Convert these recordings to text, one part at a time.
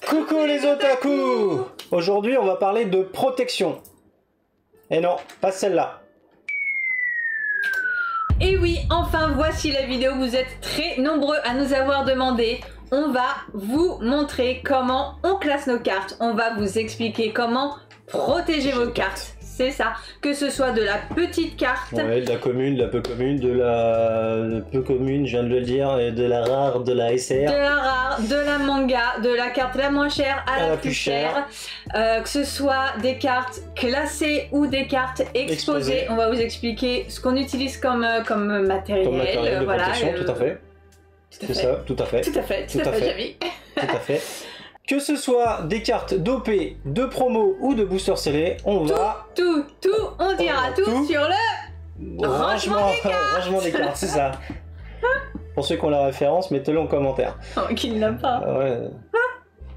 Coucou les otaku! Aujourd'hui on va parler de protection. Et non, pas celle-là. Et oui, enfin voici la vidéo, vous êtes très nombreux à nous avoir demandé. On va vous montrer comment on classe nos cartes. On va vous expliquer comment protéger vos cartes. C'est ça, que ce soit de la petite carte, ouais, de la commune, de la peu commune, de la peu commune, je viens de le dire, et de la rare, de la SR. de la rare, de la manga, de la carte la moins chère à la plus chère. Que ce soit des cartes classées ou des cartes exposées. On va vous expliquer ce qu'on utilise comme matériel. Comme matériel de voilà, protection, tout à fait. C'est ça, tout à fait. Tout à fait, Jamie. Tout à fait. Que ce soit des cartes d'OP, de promo ou de booster scellé, on va... On dira tout sur le rangement des cartes, c'est ça. Pour ceux qui ont la référence, mettez-le en commentaire. Oh, qui ne l'a pas. Ouais,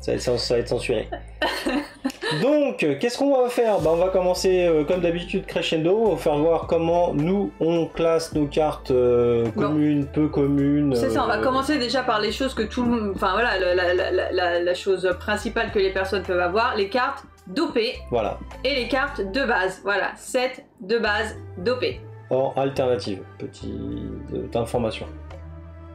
ça va être censuré. Donc, qu'est-ce qu'on va faire? On va commencer comme d'habitude crescendo, on va faire voir comment nous on classe nos cartes communes, peu communes. C'est ça, on va commencer déjà par les choses que tout le monde... Enfin voilà, la chose principale que les personnes peuvent avoir, les cartes d'OP. Voilà. Et les cartes de base, voilà, 7 de base d'OP. En alternative, petite information.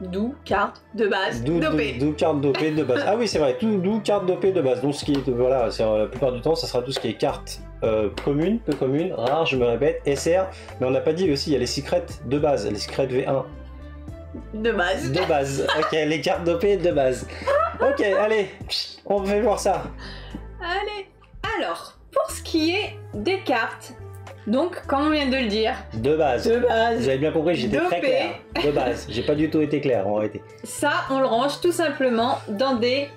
D'où carte de base d'OP. D'où carte d'OP de base. Ah oui, c'est vrai, d'où carte d'OP de base. Donc, ce qui est, voilà, la plupart du temps, ça sera tout ce qui est carte commune, peu commune, rare, je me répète, SR. Mais on n'a pas dit aussi, il y a les secrets de base, les secrets V1. De base. De base, ok, les cartes d'OP de base. Ok, allez, on va voir ça. Allez, alors, pour ce qui est des cartes, donc, comme on vient de le dire, de base. Vous avez bien compris, j'étais très clair. De base, j'ai pas du tout été clair en réalité. Ça, on le range tout simplement dans des...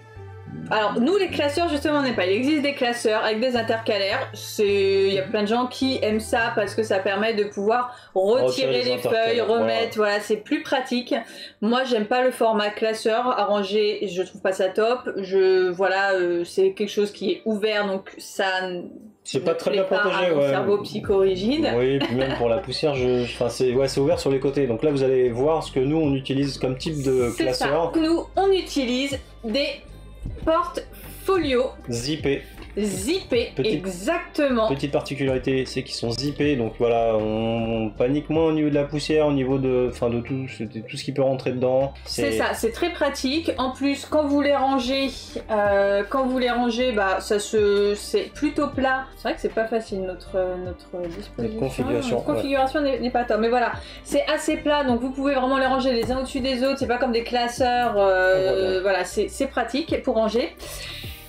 Alors, nous, les classeurs, justement, on n'est pas. Il existe des classeurs avec des intercalaires. Il y a plein de gens qui aiment ça parce que ça permet de pouvoir retirer les feuilles, remettre. Voilà, c'est plus pratique. Moi, j'aime pas le format classeur arrangé. Je trouve pas ça top. Voilà, c'est quelque chose qui est ouvert, donc ça... C'est pas très bien protégé, ouais. Cerveau psychorigide. Oui, puis même pour la poussière, c'est ouvert sur les côtés. Donc là, vous allez voir ce que nous on utilise comme type de classeur. Ça. Nous, on utilise des porte-folios zippés. Zippés, exactement. Petite particularité, c'est qu'ils sont zippés, donc voilà, on panique moins au niveau de la poussière, au niveau de tout ce qui peut rentrer dedans. C'est ça, c'est très pratique. En plus, quand vous les rangez, c'est plutôt plat. C'est vrai que c'est pas facile notre disposition. Notre configuration n'est pas top, mais voilà, c'est assez plat, donc vous pouvez vraiment les ranger les uns au-dessus des autres. C'est pas comme des classeurs. Voilà, c'est pratique pour ranger.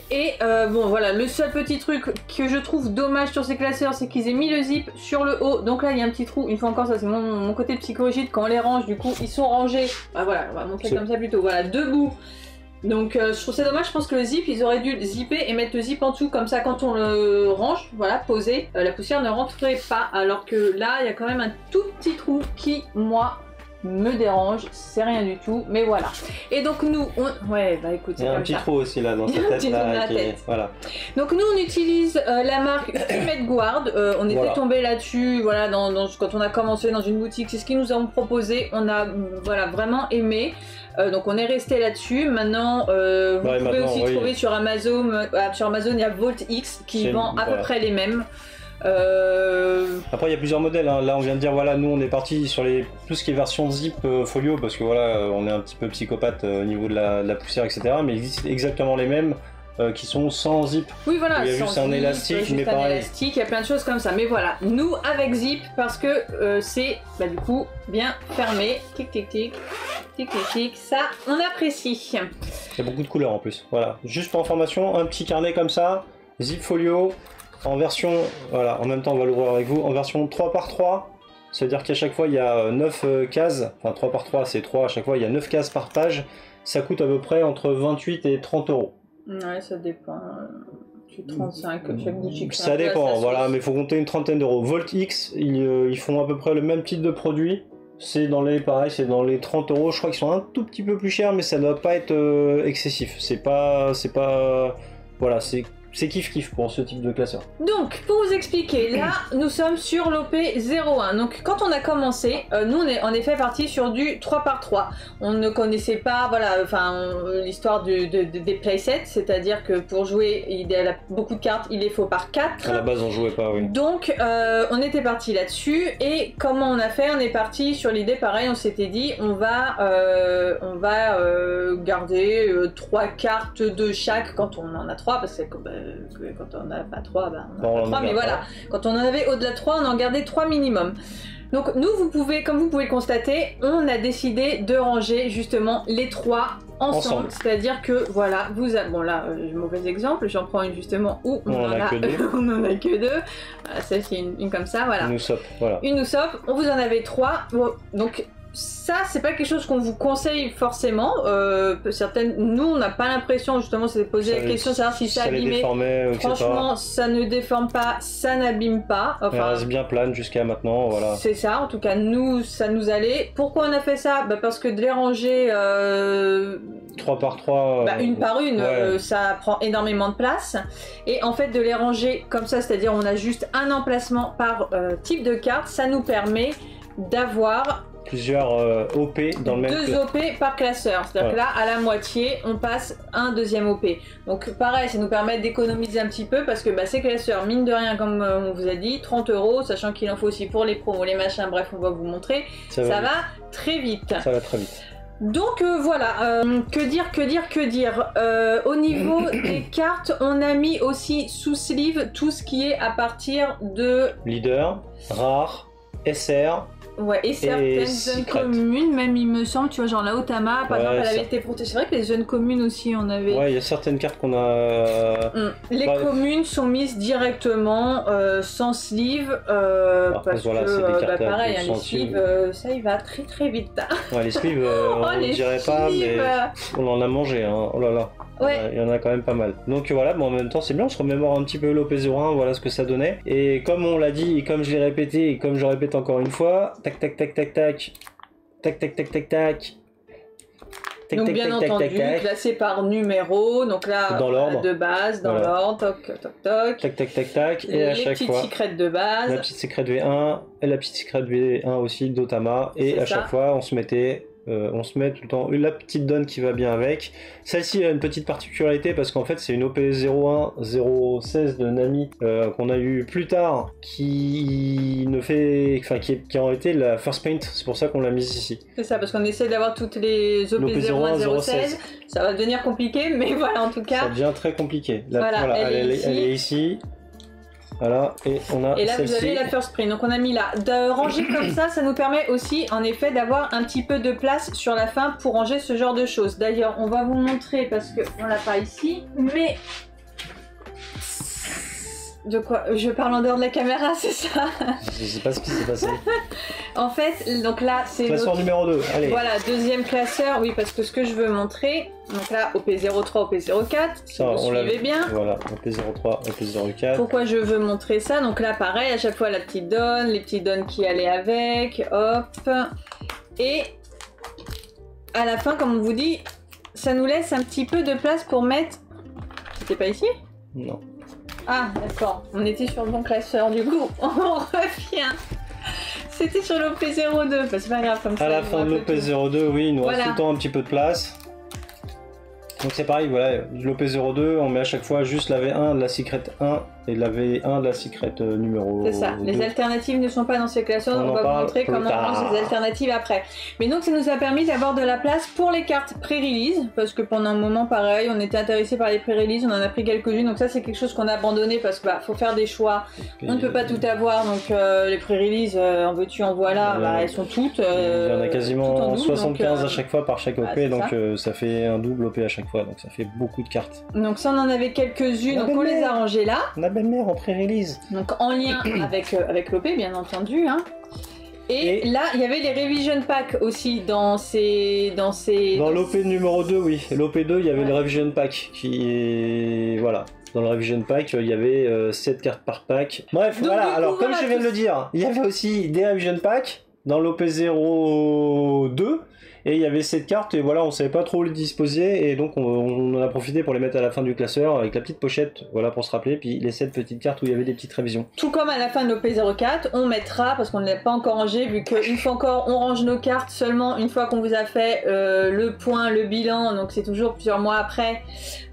Et bon voilà, le seul petit truc que je trouve dommage sur ces classeurs, c'est qu'ils aient mis le zip sur le haut. Donc là il y a un petit trou, une fois encore ça c'est mon côté psychorigide, quand on les range du coup ils sont rangés, voilà on va montrer comme ça plutôt, voilà, debout. Donc je trouve ça dommage, je pense que le zip ils auraient dû le zipper et mettre le zip en dessous, comme ça quand on le range, voilà, posé, la poussière ne rentrerait pas. Alors que là il y a quand même un tout petit trou qui moi me dérange, c'est rien du tout, mais voilà. Et donc nous, ouais, bah écoute, il y a un petit trou aussi là dans sa tête, là, voilà. Donc nous on utilise la marque Ultimate Guard, on était tombé là-dessus, voilà, quand on a commencé dans une boutique, c'est ce qu'ils nous ont proposé, on a voilà vraiment aimé. Donc on est resté là-dessus. Maintenant, vous pouvez aussi trouver sur Amazon, il y a Volt X qui vend à peu près les mêmes. Après il y a plusieurs modèles, hein. Là on vient de dire voilà, nous on est parti sur tout ce qui est version zip folio parce que voilà on est un petit peu psychopathe au niveau de la poussière etc, mais il existe exactement les mêmes qui sont sans zip. Oui voilà, il y a juste un élastique, mais pareil. Il y a plein de choses comme ça, mais voilà, nous avec zip parce que c'est du coup bien fermé, tic tic tic, tic tic tic, ça on apprécie. Il y a beaucoup de couleurs en plus, voilà, juste pour information, un petit carnet comme ça, zip folio. En version, voilà, en même temps on va l'ouvrir avec vous, en version 3x3, c'est-à-dire qu'à chaque fois il y a 9 cases, enfin 3x3 c'est 3, à chaque fois il y a 9 cases par page, ça coûte à peu près entre 28 et 30 euros. Ouais, ça dépend, 35, chaque boutique. Ça dépend, voilà, mais il faut compter une trentaine d'euros. Volt X, ils font à peu près le même type de produit, c'est dans les 30 euros, je crois qu'ils sont un tout petit peu plus chers, mais ça doit pas être excessif, c'est pas, voilà, c'est c'est kiff-kiff pour ce type de classeur. Donc, pour vous expliquer, là, nous sommes sur l'OP 01. Donc, quand on a commencé, nous, on est en effet parti sur du 3x3. On ne connaissait pas, voilà, enfin, l'histoire des playsets, c'est-à-dire que pour jouer, il y a beaucoup de cartes, il les faut par 4. À la base, on jouait pas, oui. Donc, on était parti là-dessus, et comment on a fait? On est parti sur l'idée, pareil, on s'était dit, on va garder 3 cartes de chaque quand on en a 3, parce que quand on n'a pas 3, ben on n'a pas 3, mais voilà, quand on en avait au-delà de 3, on en gardait 3 minimum. Donc nous, comme vous pouvez le constater, on a décidé de ranger justement les 3 ensemble. C'est-à-dire que voilà, bon là, mauvais exemple, j'en prends une justement où on en a que 2. On en a que 2. Voilà, celle-ci, une comme ça, voilà. Une Usopp, voilà. Une Usopp, on vous en avait 3. Bon, donc ça, c'est pas quelque chose qu'on vous conseille forcément. Nous, on n'a pas l'impression, justement, c'est de poser la question de savoir si ça abîmait. Franchement, ça ne déforme pas, ça n'abîme pas. Enfin, elle reste bien plane jusqu'à maintenant, voilà. C'est ça, en tout cas, nous, ça nous allait. Pourquoi on a fait ça? Parce que de les ranger 3 par 3, une par une, ouais. Ça prend énormément de place. Et en fait, de les ranger comme ça, c'est-à-dire on a juste un emplacement par type de carte, ça nous permet d'avoir plusieurs OP dans le même 2 OP par classeur, c'est-à-dire que là, à la moitié, on passe un deuxième OP. Donc pareil, ça nous permet d'économiser un petit peu parce que ces classeurs, mine de rien, comme on vous a dit, 30 €, sachant qu'il en faut aussi pour les promos, les machins, bref, on va vous montrer, ça va très vite. Ça va très vite. Donc voilà, que dire au niveau des cartes, on a mis aussi sous sleeve tout ce qui est à partir de... Leader, rare, SR... Ouais, et certaines zones communes, même il me semble, tu vois, genre la Otama, par exemple, elle avait été protégée. C'est vrai que les zones communes aussi, on avait... Ouais, il y a certaines cartes qu'on a... Les communes sont mises directement, sans sleeve, parce voilà, que, pareil, les sleeves, ça il va très très vite. Ouais, les sleeves, on ne dirait pas, mais on en a mangé, hein. Oh là là. Ouais. Il y en a quand même pas mal. Donc voilà, mais en même temps c'est bien, on se remémore un petit peu l'OP01, voilà ce que ça donnait. Et comme on l'a dit, et comme je l'ai répété, et comme je répète encore une fois, tac tac tac tac tac, tac tac tac tac tac. Donc bien entendu, classé par numéro, donc là, dans l'ordre de base, dans l'ordre, toc toc toc. Tac tac tac tac, et à chaque fois... Les petites secrètes de base. La petite secrète V1, et la petite secrète V1 aussi d'Otama, et à chaque fois on se mettait... on se met tout le temps la petite donne qui va bien avec. Celle-ci a une petite particularité parce qu'en fait c'est une OP 01 016 de Nami qu'on a eu plus tard qui a été la first paint, c'est pour ça qu'on l'a mise ici. C'est ça, parce qu'on essaie d'avoir toutes les OP 01 016, ça va devenir compliqué, mais voilà, en tout cas ça devient très compliqué. Voilà, elle est ici. Voilà, et on a. Et là vous avez la first print, donc on a mis là. De ranger comme ça nous permet aussi en effet d'avoir un petit peu de place sur la fin pour ranger ce genre de choses. D'ailleurs, on va vous montrer parce que on l'a pas ici, mais de quoi je parle en dehors de la caméra, c'est ça? Je sais pas ce qui s'est passé. En fait, donc là c'est classeur numéro 2. Allez. Voilà, deuxième classeur, oui, parce que ce que je veux montrer, donc là OP03, OP04, si vous suivez bien. Voilà, OP03, OP04. Pourquoi je veux montrer ça? Donc là pareil, à chaque fois la petite donne, les petites donnes qui allaient avec, hop. Et à la fin, comme on vous dit, ça nous laisse un petit peu de place pour mettre... C'était pas ici? Non. Ah, d'accord. On était sur le bon classeur, du coup. On revient. C'était sur l'OP02. Bah, c'est pas grave, comme ça. À la fin de l'OP02, oui, il nous reste tout le temps un petit peu de place. Donc c'est pareil, voilà, l'OP02, on met à chaque fois juste la V1 de la secret 1 et la V1 de la secret numéro 2. C'est ça, les alternatives ne sont pas dans ces classeurs, on va vous montrer comment on range les alternatives après. Mais donc ça nous a permis d'avoir de la place pour les cartes pré-release, parce que pendant un moment pareil, on était intéressé par les pré-release, on en a pris quelques-unes, donc ça c'est quelque chose qu'on a abandonné parce que faut faire des choix, on ne peut pas tout avoir, donc les pré-release, en veux-tu en voilà, elles sont toutes... il y en a quasiment 75 à chaque fois par chaque OP, donc ça fait un double OP à chaque fois, donc ça fait beaucoup de cartes. Donc ça on en avait quelques-unes, donc on les a rangées là. La belle-mère en pré-release. Donc en lien avec l'OP bien entendu. Hein. Et là il y avait les revision packs aussi dans l'OP numéro 2, oui. L'OP 2 il y avait le revision pack qui est... Voilà. Dans le revision pack, il y avait 7 cartes par pack. Bref, donc, voilà. Alors comme je viens de le dire, il y avait aussi des revision packs dans l'OP 02. Et il y avait cette carte et voilà, on savait pas trop les disposer et donc on en a profité pour les mettre à la fin du classeur avec la petite pochette, voilà pour se rappeler, puis les 7 petites cartes où il y avait des petites révisions. Tout comme à la fin de l'OP04, on mettra, parce qu'on ne l'a pas encore rangé, vu qu'une fois encore on range nos cartes seulement une fois qu'on vous a fait le point, le bilan, donc c'est toujours plusieurs mois après.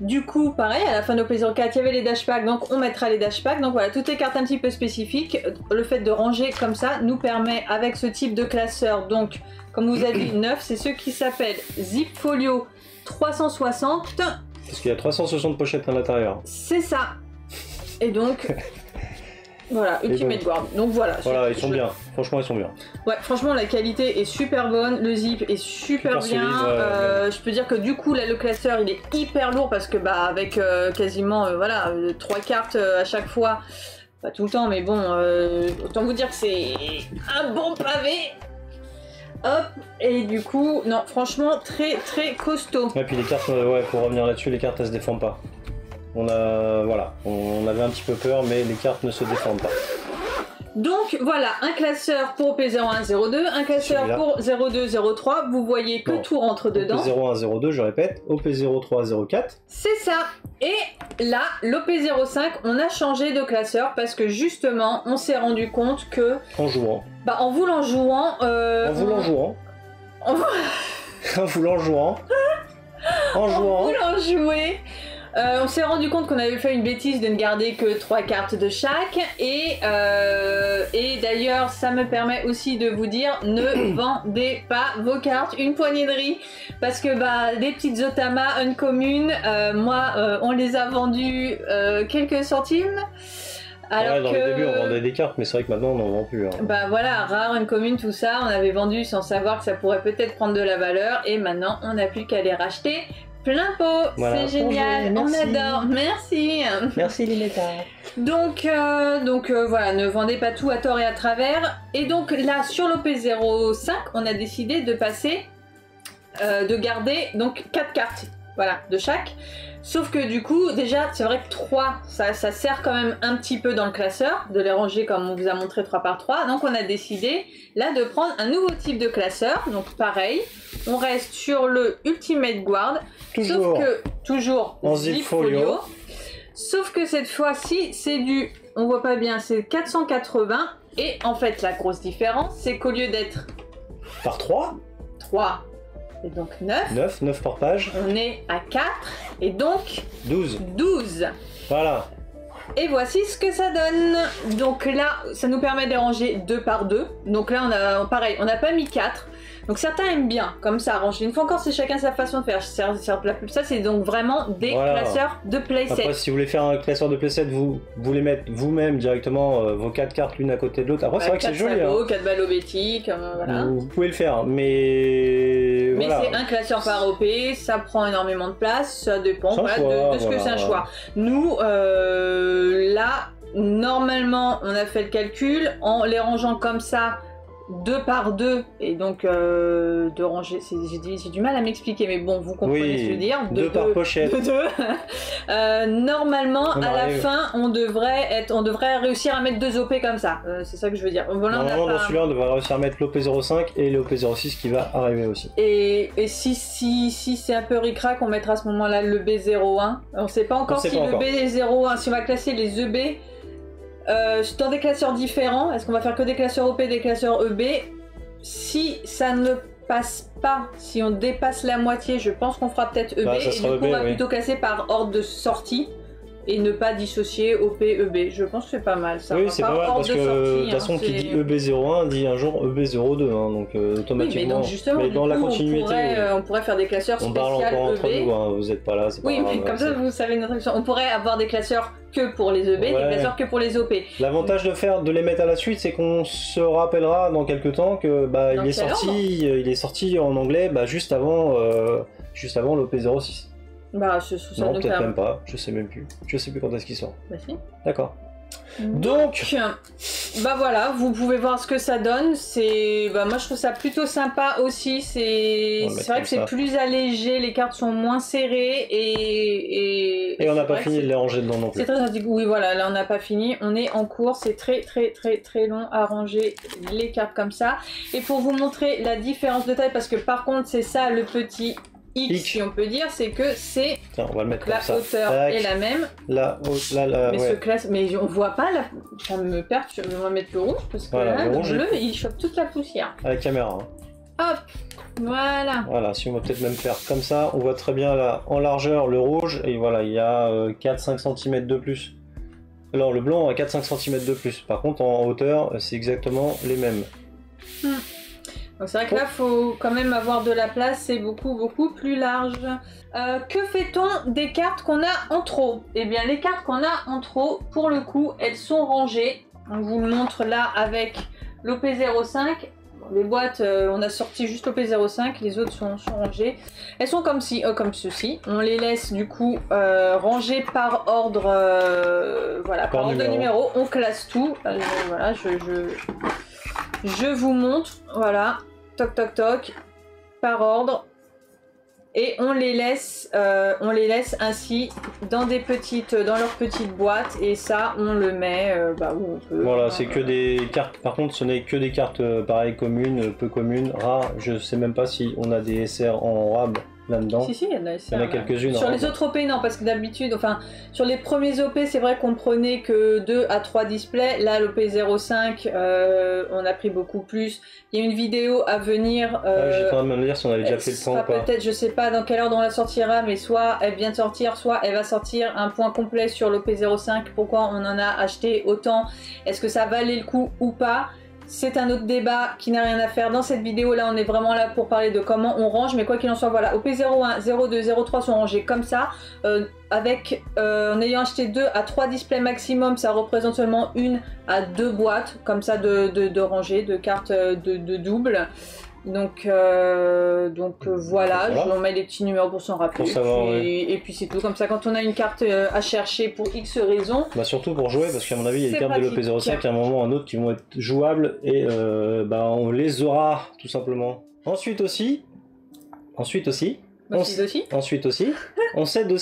Du coup, pareil, à la fin de l'OP04, il y avait les dash packs, donc on mettra les dash packs. Donc voilà, toutes les cartes un petit peu spécifiques. Le fait de ranger comme ça nous permet, avec ce type de classeur, donc comme vous avez dit, 9, c'est ceux qui s'appellent Zip Folio 360. Parce qu'il y a 360 pochettes à l'intérieur. C'est ça. Et donc, voilà, Ultimate Guard. Donc voilà. Voilà, ils sont bien. Franchement, ils sont bien. Ouais, franchement, la qualité est super bonne. Le zip est super bien. Solide, je peux dire que du coup, là, le classeur, il est hyper lourd parce que, bah, avec quasiment, voilà, 3 cartes à chaque fois. Pas tout le temps, mais bon, autant vous dire que c'est un bon pavé. Hop, et du coup, non, franchement, très très costaud. Et puis les cartes, ouais, pour revenir là-dessus, les cartes elles se défendent pas. On a, voilà, on avait un petit peu peur, mais les cartes ne se défendent pas. Donc voilà, un classeur pour OP0102, un classeur pour 0203, vous voyez que tout rentre dedans. OP0102, je répète, OP0304. C'est ça. Et là, l'OP05, on a changé de classeur parce que justement, on s'est rendu compte que... En jouant. Bah en voulant jouant... En voulant jouant. En voulant jouant. En jouant. En voulant jouer. On s'est rendu compte qu'on avait fait une bêtise de ne garder que 3 cartes de chaque et d'ailleurs ça me permet aussi de vous dire ne vendez pas vos cartes une poignée de riz parce que bah des petites Zotama uncommune, moi on les a vendues quelques centimes. Alors dans le début on vendait des cartes mais c'est vrai que maintenant on n'en vend plus. Hein. Bah voilà, rare, uncommune, tout ça, on avait vendu sans savoir que ça pourrait peut-être prendre de la valeur et maintenant on n'a plus qu'à les racheter. Plein pot, voilà. C'est génial, on adore, merci. Merci Linetta. Donc voilà, ne vendez pas tout à tort et à travers. Et donc là, sur l'OP05, on a décidé de passer, de garder donc 4 cartes, voilà, de chaque. Sauf que du coup, déjà, c'est vrai que 3, ça sert quand même un petit peu dans le classeur, de les ranger comme on vous a montré 3 par 3. Donc on a décidé là de prendre un nouveau type de classeur. Donc pareil, on reste sur le Ultimate Guard. Sauf que, toujours en zip folio. Sauf que cette fois-ci, c'est du, on voit pas bien, c'est 480. Et en fait, la grosse différence, c'est qu'au lieu d'être... Par 3 et donc 9. 9 par page. On est à 4 et donc 12. Voilà. Et voici ce que ça donne. Donc là, ça nous permet de ranger 2 par 2. Donc là, on a pareil, on n'a pas mis 4. Donc certains aiment bien, comme ça, ranger. Une fois encore, c'est chacun sa façon de faire. Ça, c'est donc vraiment des classeurs de playset. Après, si vous voulez faire un classeur de playset, vous les mettez vous-même directement vos 4 cartes l'une à côté de l'autre. Après, c'est vrai que c'est joli. 4 ballots bétiques, voilà. Vous pouvez le faire, mais voilà. C'est un classeur par OP, ça prend énormément de place, ça dépend de ce que c'est un choix. Nous, là, normalement, on a fait le calcul en les rangeant comme ça. 2 par 2 et donc de ranger, j'ai du mal à m'expliquer mais bon vous comprenez ce que je veux dire. 2 par pochette. Normalement à la fin on devrait réussir à mettre 2 OP comme ça, c'est ça que je veux dire. Voilà, normalement dans celui-là on devrait réussir à mettre l'OP05 et l'OP06 qui va arriver aussi. Et si c'est un peu ric-rac on mettra à ce moment là le B01, on sait pas encore si le B01, si on va classer les EB dans des classeurs différents, est-ce qu'on va faire que des classeurs OP, des classeurs EB? Si ça ne passe pas, si on dépasse la moitié, je pense qu'on fera peut-être EB, et du coup on va plutôt classer par ordre de sortie et ne pas dissocier OP, EB. Je pense que c'est pas mal ça. Oui, c'est pas mal parce que de toute façon qui dit EB01 dit un jour EB02, hein, donc automatiquement. Oui, mais donc justement, mais dans la continuité, on pourrait faire des classeurs spéciaux. On parle encore entre nous, hein, vous n'êtes pas là, c'est pas grave. Oui, mais comme ça vous savez notre action. On pourrait avoir des classeurs que pour les EB, des classeurs que pour les OP. L'avantage de les mettre à la suite, c'est qu'on se rappellera dans quelques temps que il est sorti en anglais juste avant l'OP06. Bah, ça non, peut-être même pas, je sais même plus. Je sais plus quand est-ce qu'il sort. Bah si. D'accord. Donc, bah voilà, vous pouvez voir ce que ça donne. C'est, bah moi je trouve ça plutôt sympa aussi. C'est vrai que c'est plus allégé, les cartes sont moins serrées et on n'a pas fini de les ranger dedans non plus. C'est très pratique. Oui, voilà, là on n'a pas fini. On est en cours. C'est très long à ranger les cartes comme ça. Et pour vous montrer la différence de taille, parce que par contre c'est ça le petit X, si on peut dire, c'est que c'est on va le mettre la comme ça. hauteur est la même. La mais ouais. Mais on voit pas la... Ça me perturbe. On va mettre le rouge parce que voilà, là, le bleu il chope toute la poussière. À la caméra. Hein. Hop, voilà. Voilà, si on va peut-être même faire comme ça, on voit très bien là en largeur le rouge et voilà, il y a 4-5 cm de plus. Alors le blanc a 4-5 cm de plus. Par contre en hauteur, c'est exactement les mêmes. Donc c'est vrai que là, faut quand même avoir de la place, c'est beaucoup plus large. Que fait-on des cartes qu'on a en trop? Eh bien, les cartes qu'on a en trop, pour le coup, elles sont rangées. On vous le montre là avec l'OP05. Les boîtes, on a sorti juste l'OP05, les autres sont rangées. Elles sont comme ceci. On les laisse du coup rangées par ordre, voilà, par ordre de numéro. On classe tout. Voilà, je vous montre, voilà, toc toc toc, par ordre, et on les laisse ainsi dans leurs petites boîtes, et ça on le met où on peut. Voilà, c'est que des cartes, par contre ce n'est que des cartes pareil, communes, peu communes, rares. Je sais même pas si on a des SR en rab là-dedans. Si, il y en a, il y en a quelques-unes. Sur les autres OP, non, parce que d'habitude, enfin, sur les premiers OP, c'est vrai qu'on prenait que 2 à 3 displays. Là, l'OP 05, on a pris beaucoup plus. Il y a une vidéo à venir. J'étais en train de me dire si on avait déjà fait le point ou pas. Peut-être, je sais pas dans quelle ordre on la sortira, mais soit elle vient de sortir, soit elle va sortir un point complet sur l'OP 05. Pourquoi on en a acheté autant? Est-ce que ça valait le coup ou pas? C'est un autre débat qui n'a rien à faire dans cette vidéo. Là, on est vraiment là pour parler de comment on range. Mais quoi qu'il en soit, voilà, OP01, 02, 03 sont rangés comme ça. En ayant acheté 2 à 3 displays maximum, ça représente seulement 1 à 2 boîtes comme ça de rangées, de cartes de double. Donc voilà, on met les petits numéros pour s'en rappeler. Et puis c'est tout. Comme ça, quand on a une carte à chercher pour X raisons. Bah surtout pour jouer, parce qu'à mon avis, il y a des cartes de l'OP05 à un moment ou à un autre qui vont être jouables et on les aura tout simplement. Ensuite aussi, on cède aussi. Ensuite aussi, on cède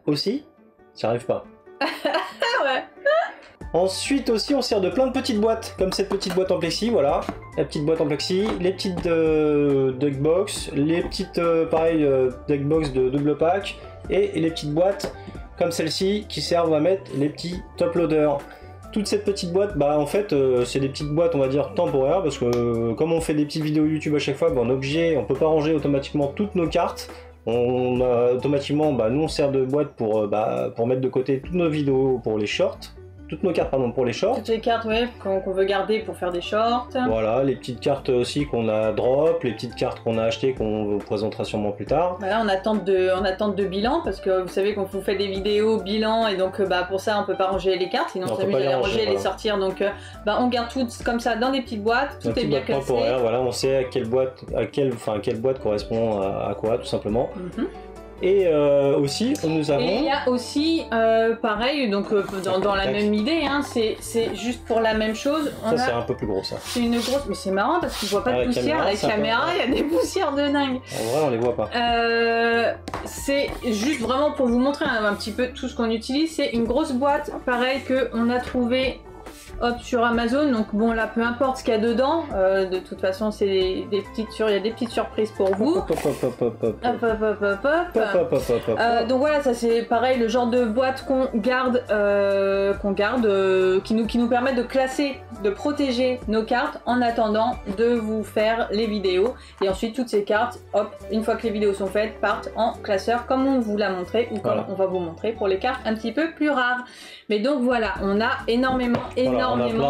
aussi. J'y arrive pas. Ouais. Ensuite aussi, on sert de plein de petites boîtes, comme cette petite boîte en plexi, voilà. La petite boîte en plexi, les petites duckbox, les petites, duckbox de double pack, et les petites boîtes comme celle-ci qui servent à mettre les petits top loaders. Toute cette petite boîte, en fait, c'est des petites boîtes, on va dire, temporaires, parce que comme on fait des petites vidéos YouTube à chaque fois, on est obligé, on peut pas ranger automatiquement toutes nos cartes. On a automatiquement, nous on sert de boîte pour mettre de côté toutes nos vidéos pour les shorts. Toutes nos cartes pour les shorts. Toutes les cartes qu'on veut garder pour faire des shorts. Voilà, les petites cartes aussi qu'on a drop, les petites cartes qu'on a achetées qu'on vous présentera sûrement plus tard. Là, en attente de bilan, parce que vous savez qu'on vous fait des vidéos bilan et donc pour ça on peut pas ranger les cartes, sinon on s'amuse à les ranger et les sortir. Donc on garde toutes comme ça dans des petites boîtes, tout est bien classé. Voilà, on sait à quelle boîte, quelle boîte correspond à quoi tout simplement. Et aussi, nous avons... Et il y a aussi, pareil, donc dans la même idée, c'est juste pour la même chose. C'est un peu plus gros ça. C'est une grosse... Mais c'est marrant parce qu'on voit pas de poussière. La caméra, il y a des poussières de dingue. En vrai, on les voit pas. C'est juste vraiment pour vous montrer un petit peu tout ce qu'on utilise. C'est une grosse boîte, pareil, qu'on a trouvé... sur Amazon, donc bon là peu importe ce qu'il y a dedans, de toute façon c'est il y a des petites surprises pour vous. Donc voilà, ça c'est pareil, le genre de boîte qu'on garde, qui nous permet de classer, de protéger nos cartes en attendant de vous faire les vidéos. Et ensuite toutes ces cartes, hop, une fois que les vidéos sont faites, partent en classeur comme on vous l'a montré ou comme on va vous montrer pour les cartes un petit peu plus rares. Mais donc voilà, on a énormément énormément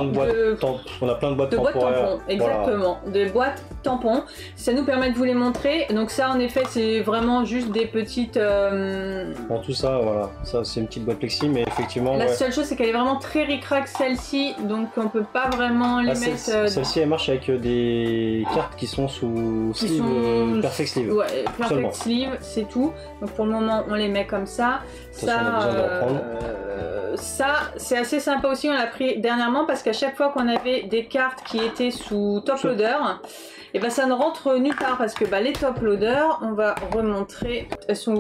on a plein de boîtes de boîtes temporaires. tampons, exactement, de boîtes tampons. Ça nous permet de vous les montrer. Donc ça, en effet, c'est vraiment juste des petites... Bon, tout ça, voilà, ça c'est une petite boîte plexi, mais effectivement... La seule chose, c'est qu'elle est vraiment très ric-rac, celle-ci, donc on peut pas vraiment les mettre... Celle-ci, elle marche avec des cartes qui sont sous sleeve, perfect sleeve. Ouais, perfect sleeve, c'est tout. Donc pour le moment, on les met comme ça. Ça, c'est assez sympa aussi, on l'a pris dernièrement parce qu'à chaque fois qu'on avait des cartes qui étaient sous top loader, et ben ça ne rentre nulle part parce que les top loaders, on va remontrer,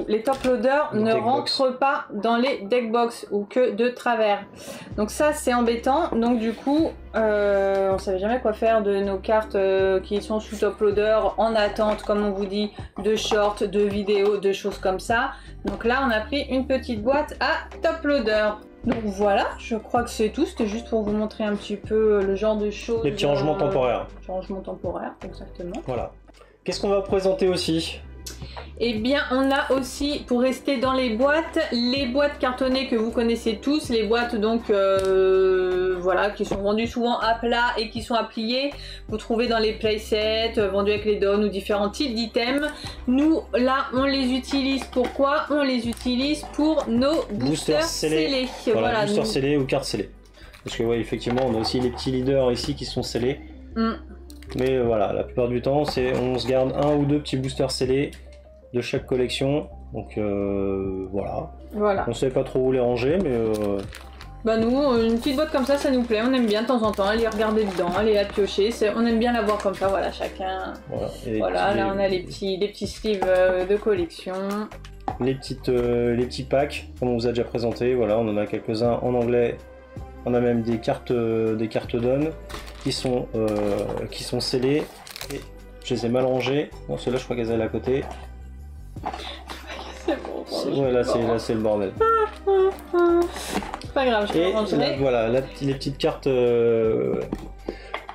les top loaders ne rentrent pas dans les deck box ou que de travers. Donc ça c'est embêtant, donc du coup on savait jamais quoi faire de nos cartes qui sont sous top loader en attente, comme on vous dit, de shorts, de vidéos, de choses comme ça. Donc là on a pris une petite boîte à top loader. Donc voilà, je crois que c'est tout, c'était juste pour vous montrer un petit peu le genre de choses. Les petits rangements temporaires. Changements temporaires, exactement. Voilà. Qu'est-ce qu'on va présenter aussi? Eh bien, on a aussi, pour rester dans les boîtes cartonnées que vous connaissez tous, les boîtes donc voilà, qui sont vendues souvent à plat et qui sont à plier. Vous trouvez dans les playsets, vendus avec les donnes ou différents types d'items. Nous, là, on les utilise. Pourquoi? On les utilise pour nos boosters scellés. Voilà, boosters scellés ou cartes scellées. Parce que ouais, effectivement, on a aussi les petits leaders ici qui sont scellés. Mais voilà, la plupart du temps, on se garde un ou deux petits boosters scellés de chaque collection. Donc voilà. On sait pas trop où les ranger, mais... nous, une petite boîte comme ça nous plaît. On aime bien de temps en temps aller regarder dedans, aller la piocher. On aime bien la voir comme ça, voilà, chacun. Voilà, là on a les petits sleeves de collection. Les petits packs, comme on vous a déjà présenté. Voilà, on en a quelques-uns en anglais. On a même des cartes donne qui sont scellées. Et je les ai mal rangées. Bon, ceux-là, je crois qu'elles allaient à côté. C'est bon. Ouais, là, c'est le bordel. Pas grave, je vais ranger. Là, voilà, les petites cartes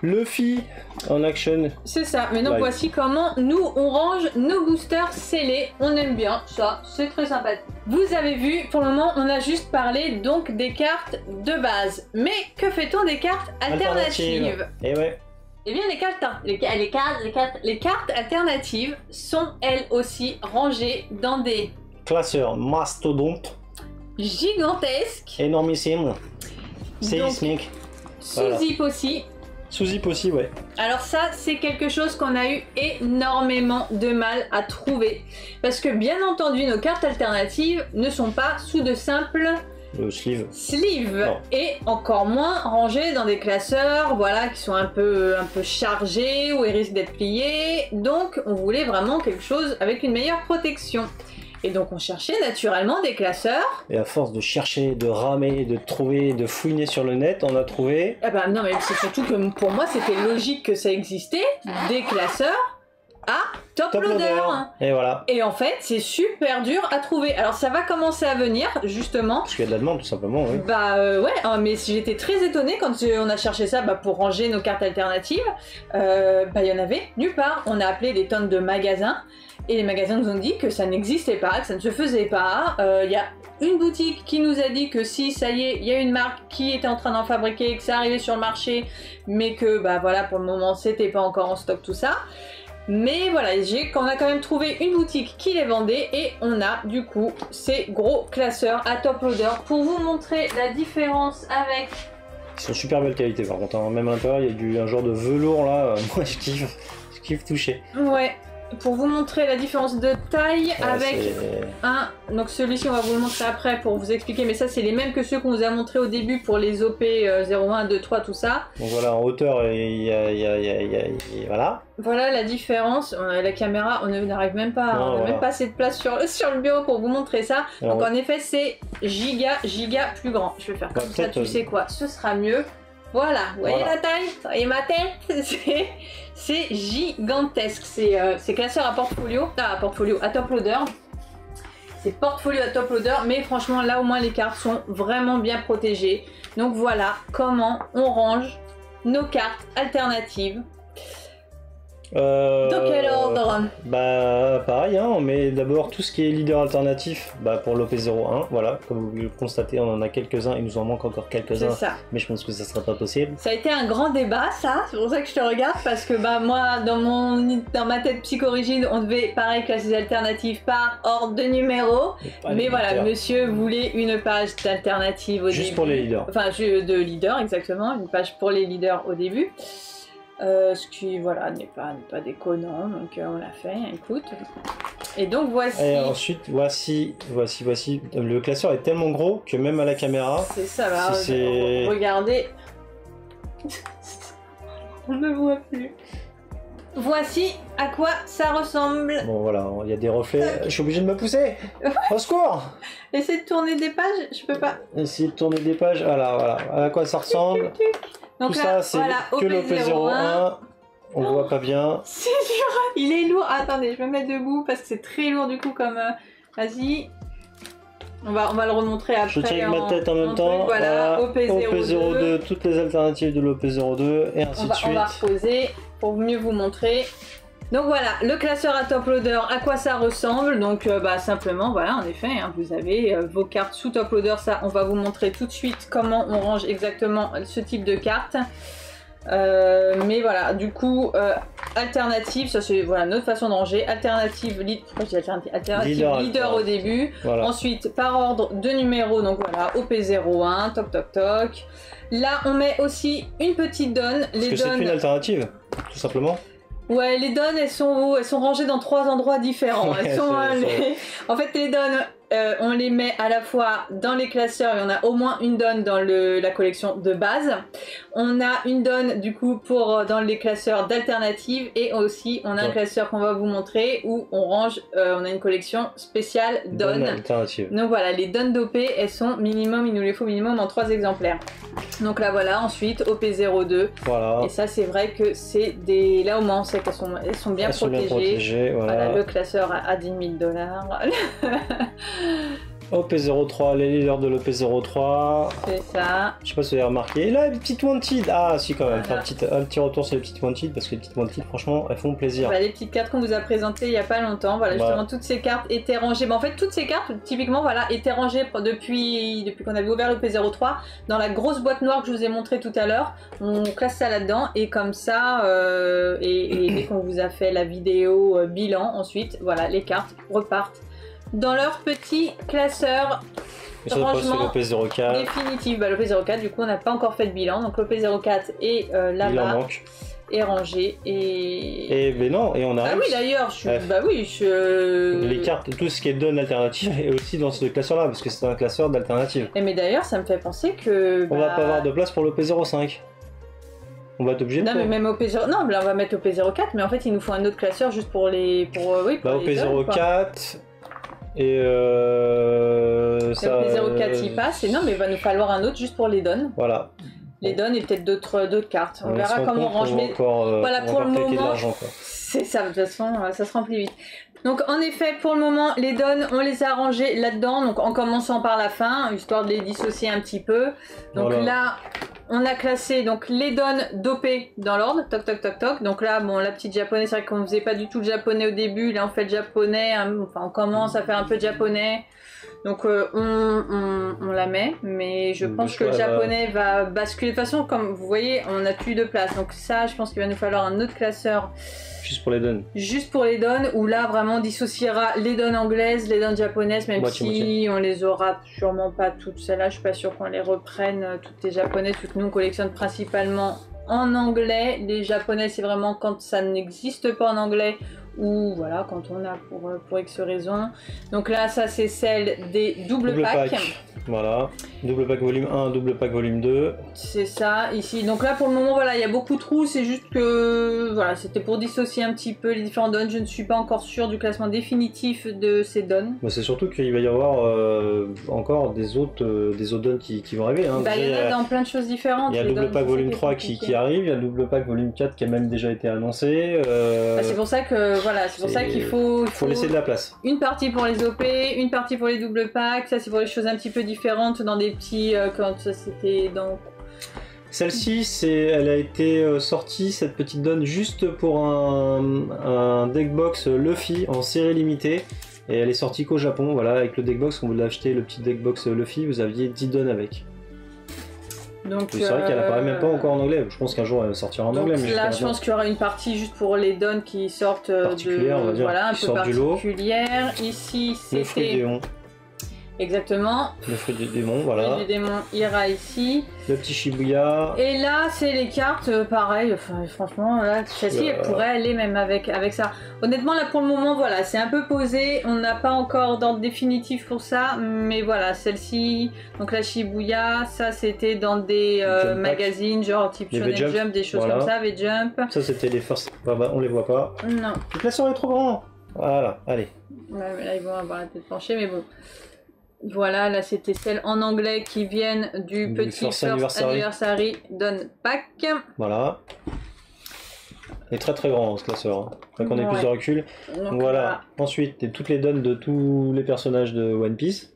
Luffy en action. C'est ça, mais donc voici comment nous on range nos boosters scellés. On aime bien ça, c'est très sympathique. Vous avez vu, pour le moment on a juste parlé donc des cartes de base. Mais que fait-on des cartes alternatives? Et ouais. Eh bien les cartes alternatives sont elles aussi rangées dans des classeurs mastodontes gigantesques, énormissimes, séismiques, sous zip aussi. Sous zip aussi, ouais. Alors ça, c'est quelque chose qu'on a eu énormément de mal à trouver. Parce que bien entendu, nos cartes alternatives ne sont pas sous de simples sleeves. Et encore moins rangées dans des classeurs, voilà, qui sont un peu chargés ou ils risquent d'être pliés. Donc on voulait vraiment quelque chose avec une meilleure protection. Et donc on cherchait naturellement des classeurs. Et à force de chercher, de ramer, de trouver, de fouiner sur le net, on a trouvé... Ah bah non, mais c'est surtout que pour moi c'était logique que ça existait, des classeurs à top loader. Et voilà. Et en fait c'est super dur à trouver. Alors ça va commencer à venir justement. Parce qu'il y a de la demande tout simplement, oui. Ouais, mais j'étais très étonnée quand on a cherché ça pour ranger nos cartes alternatives. Il y en avait nulle part. On a appelé des tonnes de magasins. Et les magasins nous ont dit que ça n'existait pas, que ça ne se faisait pas. Il y a une boutique qui nous a dit que si, ça y est, il y a une marque qui était en train d'en fabriquer, que ça arrivait sur le marché, mais que voilà, pour le moment, c'était pas encore en stock tout ça. Mais voilà, on a quand même trouvé une boutique qui les vendait et on a du coup ces gros classeurs à top loader pour vous montrer la différence avec... Ils sont super belle qualité par contre, hein. Même à l'intérieur, il y a un genre de velours là, moi je kiffe toucher. Ouais. Pour vous montrer la différence de taille avec donc celui-ci on va vous le montrer après pour vous expliquer, mais ça c'est les mêmes que ceux qu'on vous a montré au début pour les OP 01, 2, 3, tout ça. Donc voilà, en hauteur, voilà. Voilà la différence, la caméra, on n'arrive même pas, on n'a même pas assez de place sur le bureau pour vous montrer ça. Alors, donc en effet c'est giga plus grand. Je vais faire comme ça, tu sais quoi, ce sera mieux. Voilà, vous voyez la taille? Et ma tête, c'est gigantesque. C'est classeur à portfolio, à top loader. C'est portfolio à top loader, mais franchement là au moins les cartes sont vraiment bien protégées. Donc voilà comment on range nos cartes alternatives. Dans quel ordre? Bah pareil, hein, on met d'abord tout ce qui est leader alternatif pour l'OP01, voilà, comme vous pouvez le constater, on en a quelques-uns, il nous en manque encore quelques-uns, mais je pense que ça sera pas possible. Ça a été un grand débat ça, c'est pour ça que je te regarde, parce que moi dans ma tête psychorigide, on devait pareil classer les alternatives par ordre de numéro, mais voilà, monsieur voulait une page d'alternative au début. Juste pour les leaders. Enfin, de leader exactement, une page pour les leaders au début. Ce qui voilà n'est pas déconnant, donc on l'a fait, écoute. Et donc voici. Et ensuite voici. Le classeur est tellement gros que même à la caméra. C'est ça, va. Regardez. On ne voit plus. Voici à quoi ça ressemble. Bon voilà, il y a des reflets. Je suis obligé de me pousser. Au secours. Essaye de tourner des pages, je peux pas. Essayer de tourner des pages. Voilà. À quoi ça ressemble. Donc tout là, ça, c'est voilà, que l'OP01. On le voit pas bien. C'est dur, il est lourd. Attendez, je vais me mettre debout parce que c'est très lourd du coup comme... Vas-y. On va le remontrer après. Je check ma tête en même temps. Voilà, OP02, toutes les alternatives de l'OP02 et ainsi de suite. On va reposer pour mieux vous montrer. Donc voilà, le classeur à top loader, à quoi ça ressemble. Donc simplement, voilà, en effet, hein, vous avez vos cartes sous top loader. Ça, on va vous montrer tout de suite comment on range exactement ce type de carte. Mais voilà, du coup, alternative, ça c'est voilà, notre façon de ranger. Alternative, leader au début. Voilà. Ensuite, par ordre de numéro, donc voilà, OP01, toc toc toc. Là, on met aussi une petite donne. Parce que c'est une alternative, tout simplement. Ouais, les donnes, elles sont rangées dans 3 endroits différents. Elles sont, en fait, les donnes, on les met à la fois dans les classeurs, et on a au moins une donne dans la collection de base. On a une donne, du coup, dans les classeurs d'alternatives, et aussi, on a un classeur qu'on va vous montrer, où on range, on a une collection spéciale donnes. Donc voilà, les donnes d'OP, elles sont minimum, il nous les faut minimum en 3 exemplaires. Donc là, voilà, ensuite, OP02. Voilà. Et ça, c'est vrai que c'est des... Là, au moins, on sait qu'elles sont bien protégées. Voilà, le classeur à 10 000 $. OP03, les leaders de l'OP03. C'est ça. Je sais pas si vous avez remarqué. Et là, les petites wanted. Ah, si, quand même. Voilà. Un petit retour sur les petites wanted parce que les petites wanted, franchement, elles font plaisir. Les petites cartes qu'on vous a présentées il y a pas longtemps. Voilà, justement, toutes ces cartes étaient rangées. En fait, toutes ces cartes, typiquement, voilà, étaient rangées depuis qu'on avait ouvert l'OP03 dans la grosse boîte noire que je vous ai montré tout à l'heure. On classe ça là-dedans et comme ça, et dès qu'on vous a fait la vidéo bilan, ensuite, voilà, les cartes repartent dans leur petit classeur de rangement définitif. L'OP04, du coup, on n'a pas encore fait de bilan, donc l'OP04 est là-bas, est rangé et non, et on a. Ah oui, d'ailleurs, les cartes, tout ce qui est donne alternative est aussi dans ce classeur-là, parce que c'est un classeur d'alternative. Mais d'ailleurs, ça me fait penser que. On va pas avoir de place pour l'OP05. On va être obligé de. Non, mais même OP0. Non, là, on va mettre OP04, mais en fait, il nous faut un autre classeur juste pour les. OP04. Et ça. OP04 il passe, et non, mais il va nous falloir un autre juste pour les donnes. Voilà. Les donnes et peut-être d'autres cartes. On verra comment on range. Voilà, pour le moment. C'est ça, de toute façon, ça se remplit vite. Donc en effet, pour le moment, les donnes, on les a rangées là-dedans, donc en commençant par la fin, histoire de les dissocier un petit peu. Donc là, on a classé donc les donnes d'OP dans l'ordre, toc toc toc toc. Donc là, bon, la petite japonais, c'est vrai qu'on faisait pas du tout le japonais au début, là on fait le japonais, enfin on commence à faire un peu de japonais. Donc on la met, mais je pense que le japonais va basculer. De toute façon, comme vous voyez, on n'a plus de place. Donc ça, je pense qu'il va nous falloir un autre classeur. Juste pour les donnes. Juste pour les donnes, où là vraiment on dissociera les donnes anglaises, les donnes japonaises, même si on les aura sûrement pas toutes. Celles-là, je suis pas sûre qu'on les reprenne toutes les japonaises, vu que nous on collectionne principalement en anglais. Les japonais, c'est vraiment quand ça n'existe pas en anglais, ou voilà, quand on a pour X raison. Donc là, ça c'est celle des double packs. Voilà, double pack volume 1, double pack volume 2. C'est ça, ici. Donc là, pour le moment, voilà, il y a beaucoup de trous. C'est juste que, voilà, c'était pour dissocier un petit peu les différentes donnes. Je ne suis pas encore sûre du classement définitif de ces donnes. C'est surtout qu'il va y avoir encore des autres donnes qui vont arriver. Hein. Il y en a dans plein de choses différentes. Il y a le double pack volume 3 qui arrive, il y a le double pack volume 4 qui a même déjà été annoncé. C'est pour ça que, voilà, c'est pour ça qu'il faut laisser de la place. Une partie pour les OP, une partie pour les double packs. Ça, c'est pour les choses un petit peu différentes dans des petits quand c'était dans Celle-ci, elle a été sortie, cette petite donne, juste pour un deckbox Luffy en série limitée. Et elle est sortie qu'au Japon, voilà, avec le deckbox, quand vous l'avez le petit deckbox Luffy, vous aviez 10 donnes avec. Donc c'est vrai qu'elle apparaît même pas encore en anglais, je pense qu'un jour elle sortira en anglais. Mais là je pense qu'il y aura une partie juste pour les donnes qui sortent particulière, on va dire, voilà, un qui peu particulière. Ici c'était... Le fruit du démon. Exactement. Le fruit du démon, voilà. Le fruit du démon ira ici. Le petit Shibuya. Et là, c'est les cartes, pareil. Enfin, franchement, là, celle-ci, elle pourrait aller même avec ça. Honnêtement, là, pour le moment, voilà, c'est un peu posé. On n'a pas encore d'ordre définitif pour ça. Mais voilà, celle-ci, donc la Shibuya, ça, c'était dans des magazines, genre type Shonen Jump, des choses comme ça, V-Jump. Ça, c'était les first... Bah, on les voit pas. Non. Toute la soirée est trop grand. Voilà, allez. Ouais, mais là, ils vont avoir la tête penchée, mais bon. Voilà, là c'était celles en anglais qui viennent du petit First Anniversary Don Pack. Voilà. Il est très très grand ce classeur. Hein. Après qu'on ait plus de recul. Donc voilà. Ensuite, toutes les donnes de tous les personnages de One Piece.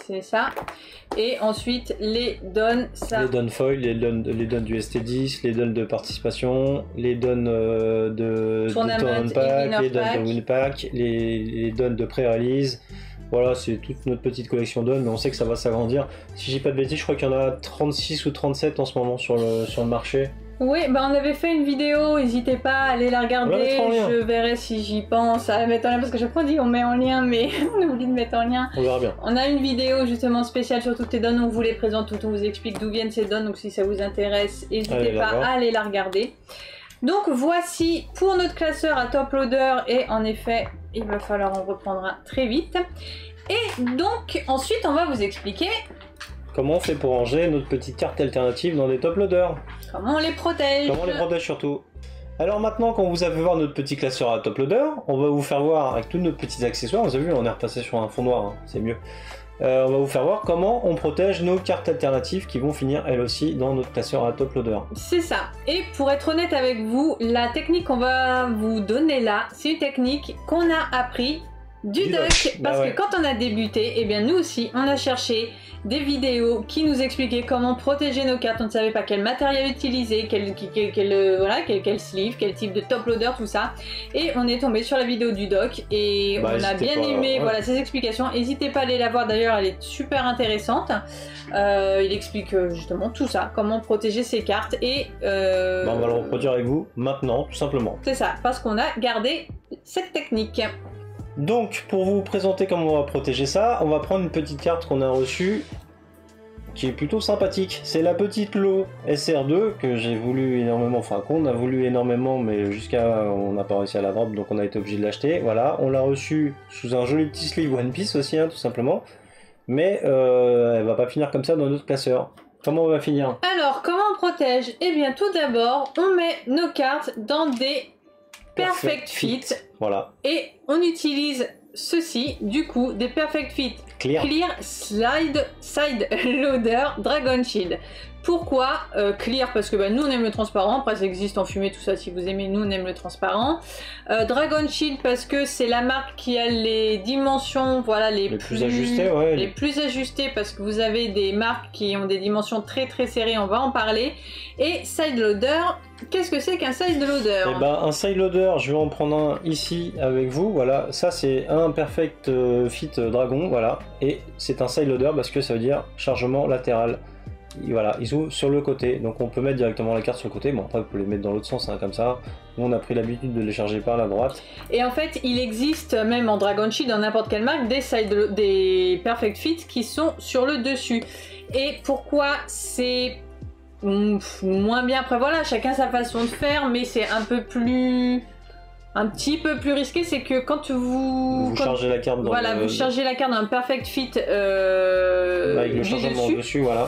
C'est ça. Et ensuite, les donnes. Les donnes foil, les donnes du ST10, les donnes de participation, les donnes de Tournament Pack, les donnes de Win Pack, les donnes de pré-release. Voilà, c'est toute notre petite collection d'onnes, mais on sait que ça va s'agrandir. Si j'ai pas de bêtises, je crois qu'il y en a 36 ou 37 en ce moment sur le marché. Oui, bah on avait fait une vidéo, n'hésitez pas à aller la regarder, je verrai si j'y pense à la mettre en lien, parce que chaque fois on dit on met en lien, mais on oublie de mettre en lien. On verra bien. On a une vidéo justement spéciale sur toutes les donnes, on vous les présente, on vous explique d'où viennent ces donnes, donc si ça vous intéresse, n'hésitez pas à aller la regarder. Donc voici pour notre classeur à top loader, et en effet, il va falloir en reprendre un très vite. Et donc, ensuite, on va vous expliquer comment on fait pour ranger notre petite carte alternative dans des top loaders. Comment on les protège. Comment on les protège surtout. Alors maintenant, quand vous avez voir notre petit classeur à top loader, on va vous faire voir avec tous nos petits accessoires. Vous avez vu, on est repassé sur un fond noir, hein, c'est mieux. On va vous faire voir comment on protège nos cartes alternatives qui vont finir elles aussi dans notre classeur à top loader. C'est ça. Et pour être honnête avec vous, la technique qu'on va vous donner là, c'est une technique qu'on a appris du doc. Parce que quand on a débuté, eh bien nous aussi, on a cherché des vidéos qui nous expliquaient comment protéger nos cartes. On ne savait pas quel matériel utiliser, quel sleeve, quel type de top loader, tout ça. Et on est tombé sur la vidéo du doc et on a bien aimé ces explications. N'hésitez pas à aller la voir d'ailleurs, elle est super intéressante. Il explique justement tout ça, comment protéger ses cartes et... on va le reproduire avec vous maintenant, tout simplement. C'est ça, parce qu'on a gardé cette technique. Donc, pour vous présenter comment on va protéger ça, on va prendre une petite carte qu'on a reçue, qui est plutôt sympathique. C'est la petite Lo SR2, que j'ai voulu énormément, enfin qu'on a voulu énormément, mais jusqu'à on n'a pas réussi à la vendre, donc on a été obligé de l'acheter. Voilà, on l'a reçue sous un joli petit sleeve One Piece aussi, hein, tout simplement. Mais elle va pas finir comme ça dans notre classeur. Comment on va finir? Alors, comment on protège? Eh bien, tout d'abord, on met nos cartes dans des Perfect Fit. Voilà. Et on utilise ceci, du coup, des Perfect Fit Clear Side Loader Dragon Shield. Pourquoi Clear? Parce que nous on aime le transparent, après ça existe en fumée, tout ça, si vous aimez, nous on aime le transparent. Dragon Shield parce que c'est la marque qui a les dimensions, voilà, les plus ajustées, les plus ajustées, parce que vous avez des marques qui ont des dimensions très très serrées, on va en parler. Et Side Loader, qu'est-ce que c'est qu'un Side Loader? Eh ben, un Side Loader, je vais en prendre un ici avec vous, voilà, ça c'est un Perfect Fit Dragon, voilà, et c'est un Side Loader parce que ça veut dire chargement latéral. Et voilà, ils ouvrent sur le côté, donc on peut mettre directement la carte sur le côté. Bon, après vous pouvez les mettre dans l'autre sens, hein, comme ça. Nous on a pris l'habitude de les charger par la droite. Et en fait, il existe même en Dragon Shield, dans n'importe quelle marque, des Perfect Fit qui sont sur le dessus. Et pourquoi c'est moins bien? Après voilà, chacun sa façon de faire, mais c'est un petit peu plus risqué, c'est que quand vous chargez la carte dans vous chargez la carte d'un Perfect Fit avec le chargement dessus, voilà.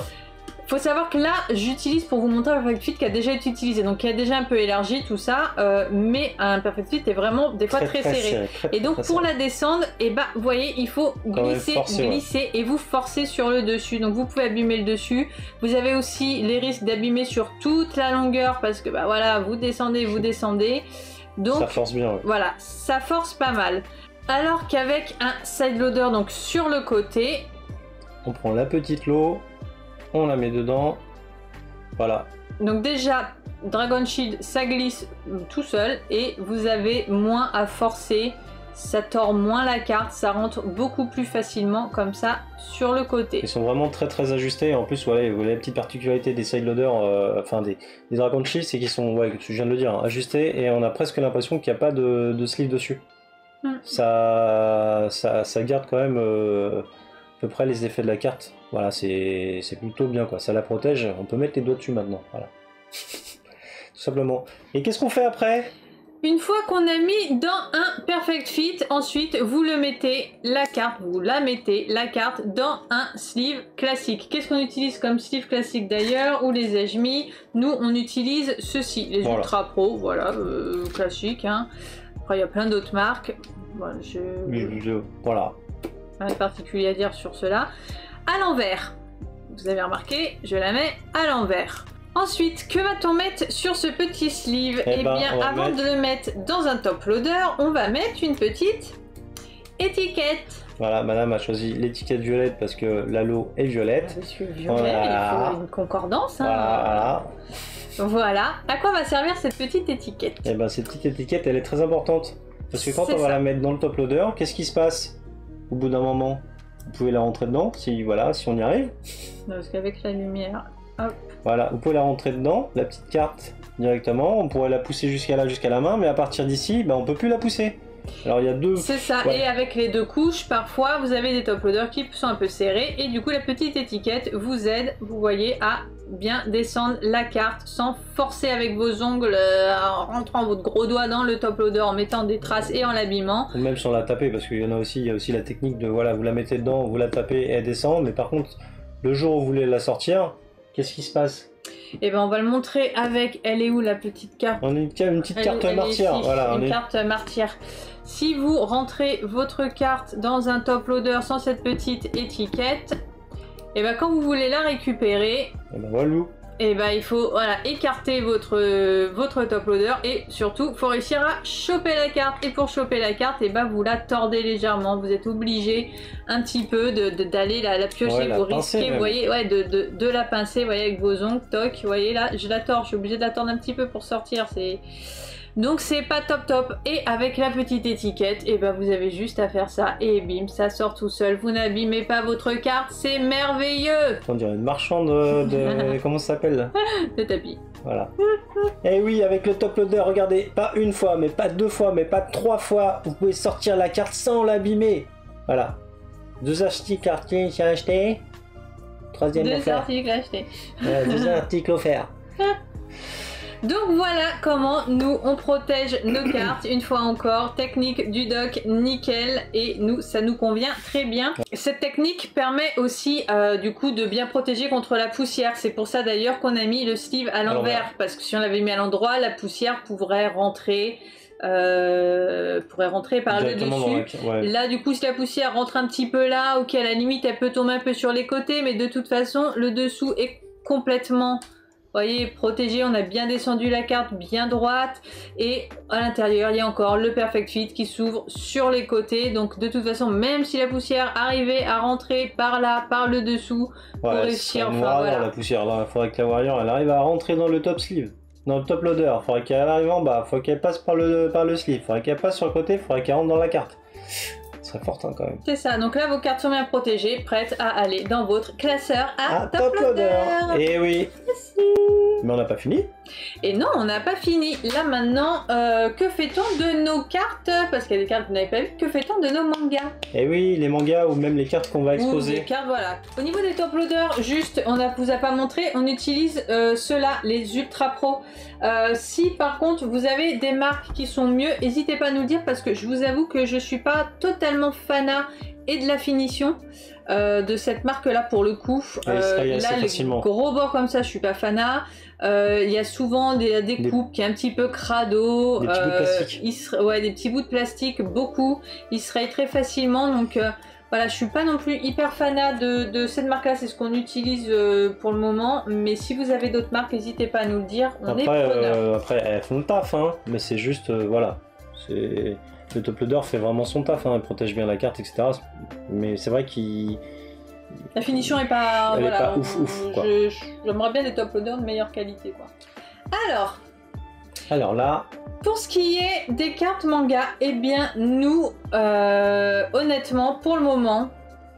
Faut savoir que là, j'utilise pour vous montrer un Perfect Fit qui a déjà été utilisé, donc qui a déjà un peu élargi tout ça, mais un Perfect Fit est vraiment des fois très serré. Et donc pour la descendre, et vous voyez, il faut glisser et vous forcer sur le dessus. Donc vous pouvez abîmer le dessus. Vous avez aussi les risques d'abîmer sur toute la longueur parce que voilà, vous descendez. Donc ça force bien. Voilà, ça force pas mal. Alors qu'avec un side loader, donc sur le côté, on prend la petite Lo. On la met dedans, voilà, Donc déjà, Dragon Shield, ça glisse tout seul et vous avez moins à forcer. Ça tord moins la carte, ça rentre beaucoup plus facilement comme ça sur le côté. Ils sont vraiment très ajustés. En plus, voilà, la petite particularité des sideloaders, enfin des Dragon Shield, c'est qu'ils sont, ouais, je viens de le dire, hein, ajustés et on a presque l'impression qu'il n'y a pas de sleeve dessus. Ça garde quand même à peu près les effets de la carte. Voilà, c'est plutôt bien quoi. Ça la protège. On peut mettre les doigts dessus maintenant. Voilà. Tout simplement. Et qu'est-ce qu'on fait après ? Une fois qu'on a mis dans un Perfect Fit, ensuite vous la mettez la carte dans un sleeve classique. Qu'est-ce qu'on utilise comme sleeve classique d'ailleurs? Où les ai-je mis? Nous on utilise ceci, les Ultra Pro, voilà, classique. Hein. Après il y a plein d'autres marques. Voilà, voilà. Rien de particulier à dire sur cela. À l'envers, vous avez remarqué, je la mets à l'envers. Ensuite, que va-t-on mettre sur ce petit sleeve? Eh bien, avant de le mettre dans un top loader, on va mettre une petite étiquette. Voilà, madame a choisi l'étiquette violette parce que l'halo est violette. Monsieur violet, il faut une concordance. Hein. Voilà. À quoi va servir cette petite étiquette? Eh bien, cette petite étiquette, elle est très importante. Parce que quand on va la mettre dans le top loader, qu'est-ce qui se passe? Au bout d'un moment, vous pouvez la rentrer dedans, si on y arrive. Parce qu'avec la lumière... Hop. Voilà, vous pouvez la rentrer dedans, la petite carte directement, on pourrait la pousser jusqu'à la main, mais à partir d'ici, on peut plus la pousser. Alors il y a deux... C'est ça, ouais. Et avec les deux couches, parfois vous avez des top loaders qui sont un peu serrés, et du coup la petite étiquette vous aide, vous voyez, à bien descendre la carte sans forcer avec vos ongles, en rentrant votre gros doigt dans le top loader, en mettant des traces et en l'abîmant. Ou même sans la taper, parce qu'il y en a aussi, il y a aussi la technique de, voilà, vous la mettez dedans, vous la tapez et elle descend, mais par contre, le jour où vous voulez la sortir, qu'est-ce qui se passe? Et ben on va le montrer avec, elle est où la petite carte? On a une petite carte martyre, voilà. Une carte martyre. Si vous rentrez votre carte dans un top loader sans cette petite étiquette, et ben quand vous voulez la récupérer, et ben voilà. Et ben il faut écarter votre top loader et surtout faut réussir à choper la carte. Et pour choper la carte, et ben vous la tordez légèrement. Vous êtes obligé un petit peu d'aller la piocher. Vous risquez, vous voyez, de la pincer, vous voyez, avec vos ongles, toc. Vous voyez là, je la tords, je suis obligé de la tordre un petit peu pour sortir. Donc c'est pas top. Et avec la petite étiquette, et ben vous avez juste à faire ça et bim, ça sort tout seul. Vous n'abîmez pas votre carte, c'est merveilleux. On dirait une marchande de comment ça s'appelle? De tapis. Voilà. Et oui, avec le top loader, regardez, pas une fois, mais pas deux fois, mais pas trois fois, vous pouvez sortir la carte sans l'abîmer. Voilà. 2 articles achetés. Troisième offert. 2 articles achetés. Voilà, 2 articles offerts. Donc voilà comment nous on protège nos cartes, une fois encore, technique du dock nickel, et ça nous convient très bien. Cette technique permet aussi du coup de bien protéger contre la poussière, c'est pour ça d'ailleurs qu'on a mis le sleeve à l'envers, parce que si on l'avait mis à l'endroit, la poussière pourrait rentrer par le dessus. Ouais. Là du coup si la poussière rentre un petit peu là, ok, à la limite elle peut tomber un peu sur les côtés, mais de toute façon le dessous est complètement... Vous voyez, protégé, on a bien descendu la carte bien droite, et à l'intérieur il y a encore le Perfect Fit qui s'ouvre sur les côtés. Donc de toute façon, même si la poussière arrivait à rentrer par là, par le dessous, pour réussir, voilà. La poussière, il faudrait que la Warrior elle arrive à rentrer dans le top sleeve, dans le top loader. Il faudrait qu'elle arrive en bas, il faudrait qu'elle passe par le sleeve, il faudrait qu'elle passe sur le côté, il faudrait qu'elle rentre dans la carte. Ce serait fort quand même. C'est ça, donc là vos cartes sont bien protégées, prêtes à aller dans votre classeur à top loader. Et oui. Merci. Mais on n'a pas fini. Et non, on n'a pas fini. Là maintenant, que fait-on de nos cartes? Parce qu'il y a des cartes que vous n'avez pas vues. Que fait-on de nos mangas? Et oui, les mangas ou même les cartes qu'on va exposer. Les cartes, voilà. Au niveau des top loaders, juste, vous a pas montré, on utilise ceux-là, les Ultra Pro. Si par contre vous avez des marques qui sont mieux, n'hésitez pas à nous le dire, parce que je vous avoue que je suis pas totalement fanat et de la finition de cette marque là pour le coup. Là les gros bords comme ça je suis pas fanat. Il y a souvent des coupes qui est un petit peu crado, des petits bouts de plastique. Des petits bouts de plastique, beaucoup, ils se rayent très facilement, donc voilà, je suis pas non plus hyper fanat de cette marque là, c'est ce qu'on utilise pour le moment, mais si vous avez d'autres marques, n'hésitez pas à nous le dire, on est preneurs. Après elles font le taf, hein, mais c'est juste, voilà, le top loader fait vraiment son taf, hein, il protège bien la carte, etc. Mais c'est vrai qu'il La finition est pas... Elle est voilà, pas ouf, quoi. J'aimerais bien des top loaders de meilleure qualité, quoi. Alors là... Pour ce qui est des cartes manga, eh bien, nous, honnêtement, pour le moment...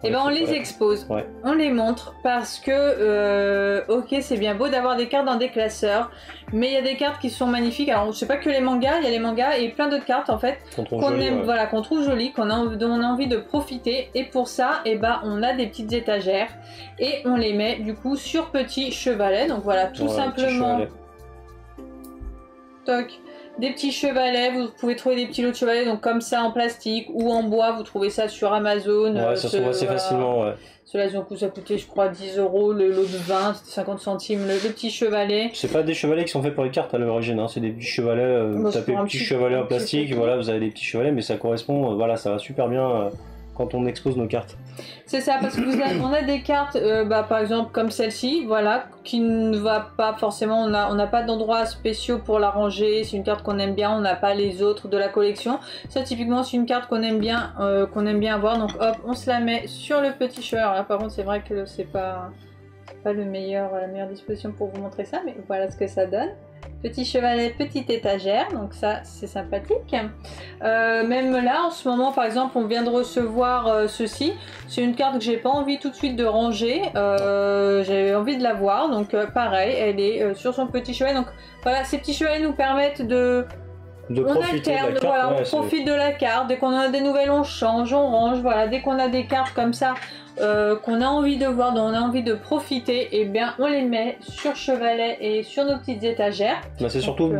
Eh ben on les expose, on les montre parce que ok c'est bien beau d'avoir des cartes dans des classeurs, mais il y a des cartes qui sont magnifiques. Alors je sais pas que les mangas, il y a les mangas et plein d'autres cartes en fait qu'on aime, voilà, qu'on trouve jolies, dont on a envie de profiter. Et pour ça, eh ben on a des petites étagères et on les met du coup sur petit chevalet. Donc voilà, tout simplement. Toc. Des petits chevalets, vous pouvez trouver des petits lots de chevalets, donc comme ça en plastique ou en bois, vous trouvez ça sur Amazon. Ouais, ça se trouve assez facilement, ouais. Ceux-là, ça a coûté, je crois, 10 €, le lot de 20, c'était 50 centimes, le petit chevalet. C'est pas des chevalets qui sont faits pour les cartes à l'origine, hein. C'est des petits chevalets, tapez petits chevalets en plastique, voilà, vous avez des petits chevalets, mais ça correspond, voilà, ça va super bien quand on expose nos cartes. C'est ça, parce que on a des cartes, par exemple comme celle-ci, voilà, qui ne va pas forcément, on n'a pas d'endroits spéciaux pour la ranger, c'est une carte qu'on aime bien, on n'a pas les autres de la collection. Ça typiquement c'est une carte qu'on aime bien avoir, donc hop, on se la met sur le petit chevalet. Alors là par contre c'est vrai que c'est pas la meilleure disposition pour vous montrer ça, mais voilà ce que ça donne. Petit chevalet, petite étagère, donc ça c'est sympathique. Même là en ce moment par exemple on vient de recevoir ceci, c'est une carte que j'ai pas envie tout de suite de ranger, j'avais envie de la voir, donc pareil elle est sur son petit chevalet. Donc voilà, ces petits chevalets nous permettent de profiter de la carte, voilà, on profite de la carte, dès qu'on en a des nouvelles on change, on range, voilà, dès qu'on a des cartes comme ça qu'on a envie de voir, dont on a envie de profiter, et bien on les met sur chevalet et sur nos petites étagères. Bah c'est surtout,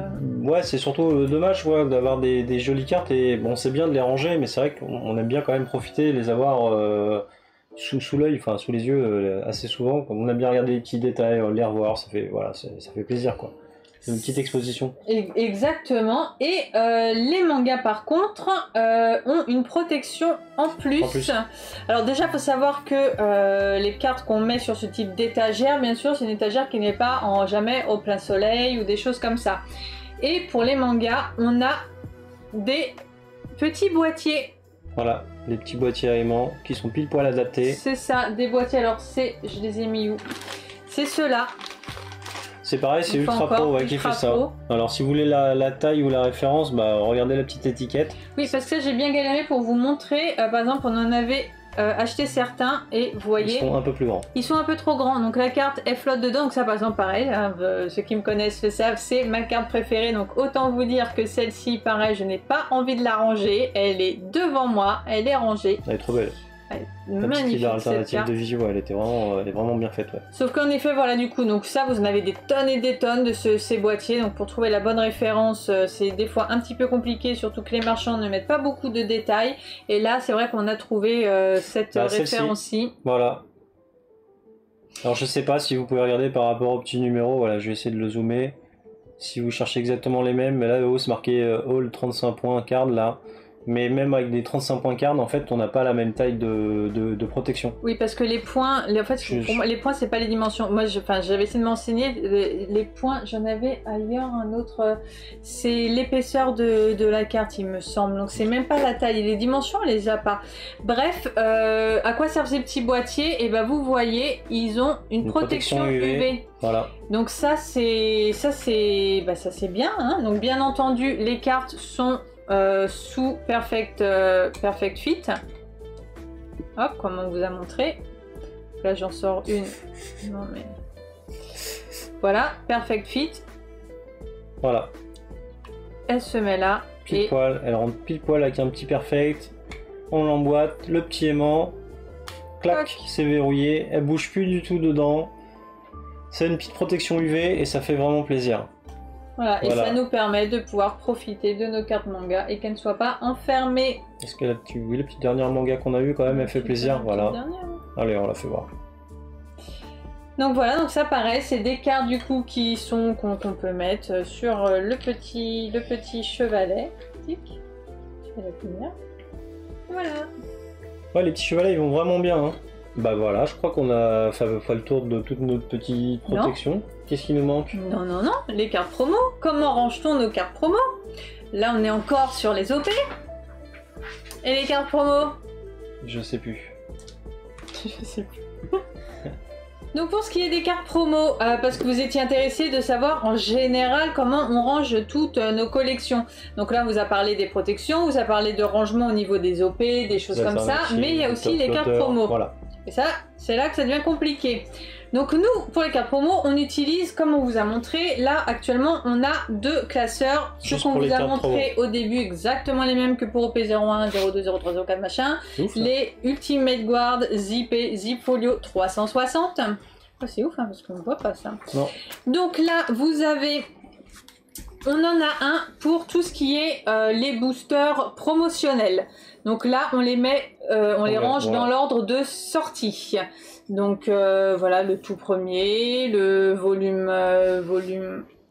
c'est surtout dommage d'avoir des jolies cartes, et bon c'est bien de les ranger, mais c'est vrai qu'on aime bien quand même profiter, les avoir sous l'œil, enfin sous les yeux assez souvent. On aime bien regarder les petits détails, les revoir, ça fait plaisir quoi. C'est une petite exposition. Exactement. Et les mangas par contre ont une protection en plus. Alors déjà il faut savoir que les cartes qu'on met sur ce type d'étagère, bien sûr c'est une étagère qui n'est pas jamais au plein soleil ou des choses comme ça. Et pour les mangas on a des petits boîtiers. Voilà, les petits boîtiers à aimants qui sont pile poil adaptés. C'est ça, des boîtiers, alors je les ai mis où? C'est ceux-là. C'est pareil, c'est Ultra Pro qui fait ça. Alors si vous voulez la taille ou la référence, regardez la petite étiquette. Oui, parce que j'ai bien galéré pour vous montrer. Par exemple, on en avait acheté certains et vous voyez... Ils sont un peu plus grands. Ils sont un peu trop grands, donc la carte elle flotte dedans. Donc ça par exemple pareil, hein, ceux qui me connaissent le savent, c'est ma carte préférée. Donc autant vous dire que celle-ci, pareil, je n'ai pas envie de la ranger. Elle est devant moi, elle est rangée. Elle est trop belle. Magnifique alternative de visu, elle est vraiment bien faite. Ouais. Sauf qu'en effet, voilà, du coup, donc ça, vous en avez des tonnes et des tonnes de ces boîtiers. Donc pour trouver la bonne référence, c'est des fois un petit peu compliqué, surtout que les marchands ne mettent pas beaucoup de détails. Et là, c'est vrai qu'on a trouvé cette référence-ci. Voilà. Alors je sais pas si vous pouvez regarder par rapport au petit numéro. Voilà, je vais essayer de le zoomer. Si vous cherchez exactement les mêmes, mais là, c'est marqué All 35 points card là. Mais même avec des 35 points card, en fait, on n'a pas la même taille de protection. Oui, parce que les points, pour moi, les points, c'est pas les dimensions. Moi, j'avais essayé de m'enseigner. Les points, j'en avais ailleurs un autre. C'est l'épaisseur de la carte, il me semble. Donc, c'est même pas la taille. Les dimensions, on les a pas. Bref, à quoi servent ces petits boîtiers? Et ben, vous voyez, ils ont une protection UV. Voilà. Donc ça, c'est bien. Hein. Donc, bien entendu, les cartes sont sous Perfect Fit. Hop, comme on vous a montré. Là, j'en sors une. Non, mais... Voilà, Perfect Fit. Voilà. Elle se met là. Pile poil, elle rentre pile poil avec un petit Perfect. On l'emboîte, le petit aimant. Clac, c'est verrouillé. Elle bouge plus du tout dedans. C'est une petite protection UV et ça fait vraiment plaisir. Voilà, et ça nous permet de pouvoir profiter de nos cartes manga et qu'elles ne soient pas enfermées. Est-ce que la petite dernière manga qu'on a vue quand même, elle fait plaisir, voilà. Allez, on la fait voir. Donc voilà, donc ça pareil, c'est des cartes du coup qu'on peut mettre sur le petit chevalet. Tic. Je vais la tenir. Voilà. Ouais, les petits chevalets ils vont vraiment bien. Hein. Bah voilà, je crois qu'on a fait le tour de toute notre petite protection. Qu'est-ce qui nous manque? Non, les cartes promo. Comment range-t-on nos cartes promo? Là, on est encore sur les OP. Et les cartes promo? Je sais plus. Je sais plus. Donc pour ce qui est des cartes promo, parce que vous étiez intéressé de savoir en général comment on range toutes nos collections. Donc là on vous a parlé des protections, on vous a parlé de rangement au niveau des OP, des choses comme ça, mais il y a aussi les cartes promo. Voilà. Et ça, c'est là que ça devient compliqué. Donc nous, pour les cartes promo, on utilise, comme on vous a montré, là actuellement on a 2 classeurs. Ce qu'on vous a montré au début, exactement les mêmes que pour OP01, 02, 03, 04, machin. Ouf, les Ultimate Guard, Zip et Zip Folio 360. Oh, c'est ouf, hein, parce qu'on ne voit pas ça. Non. Donc là, vous avez... On en a un pour tout ce qui est les boosters promotionnels. Donc là, on les met, on les range dans l'ordre de sortie. Donc voilà, le tout premier, le volume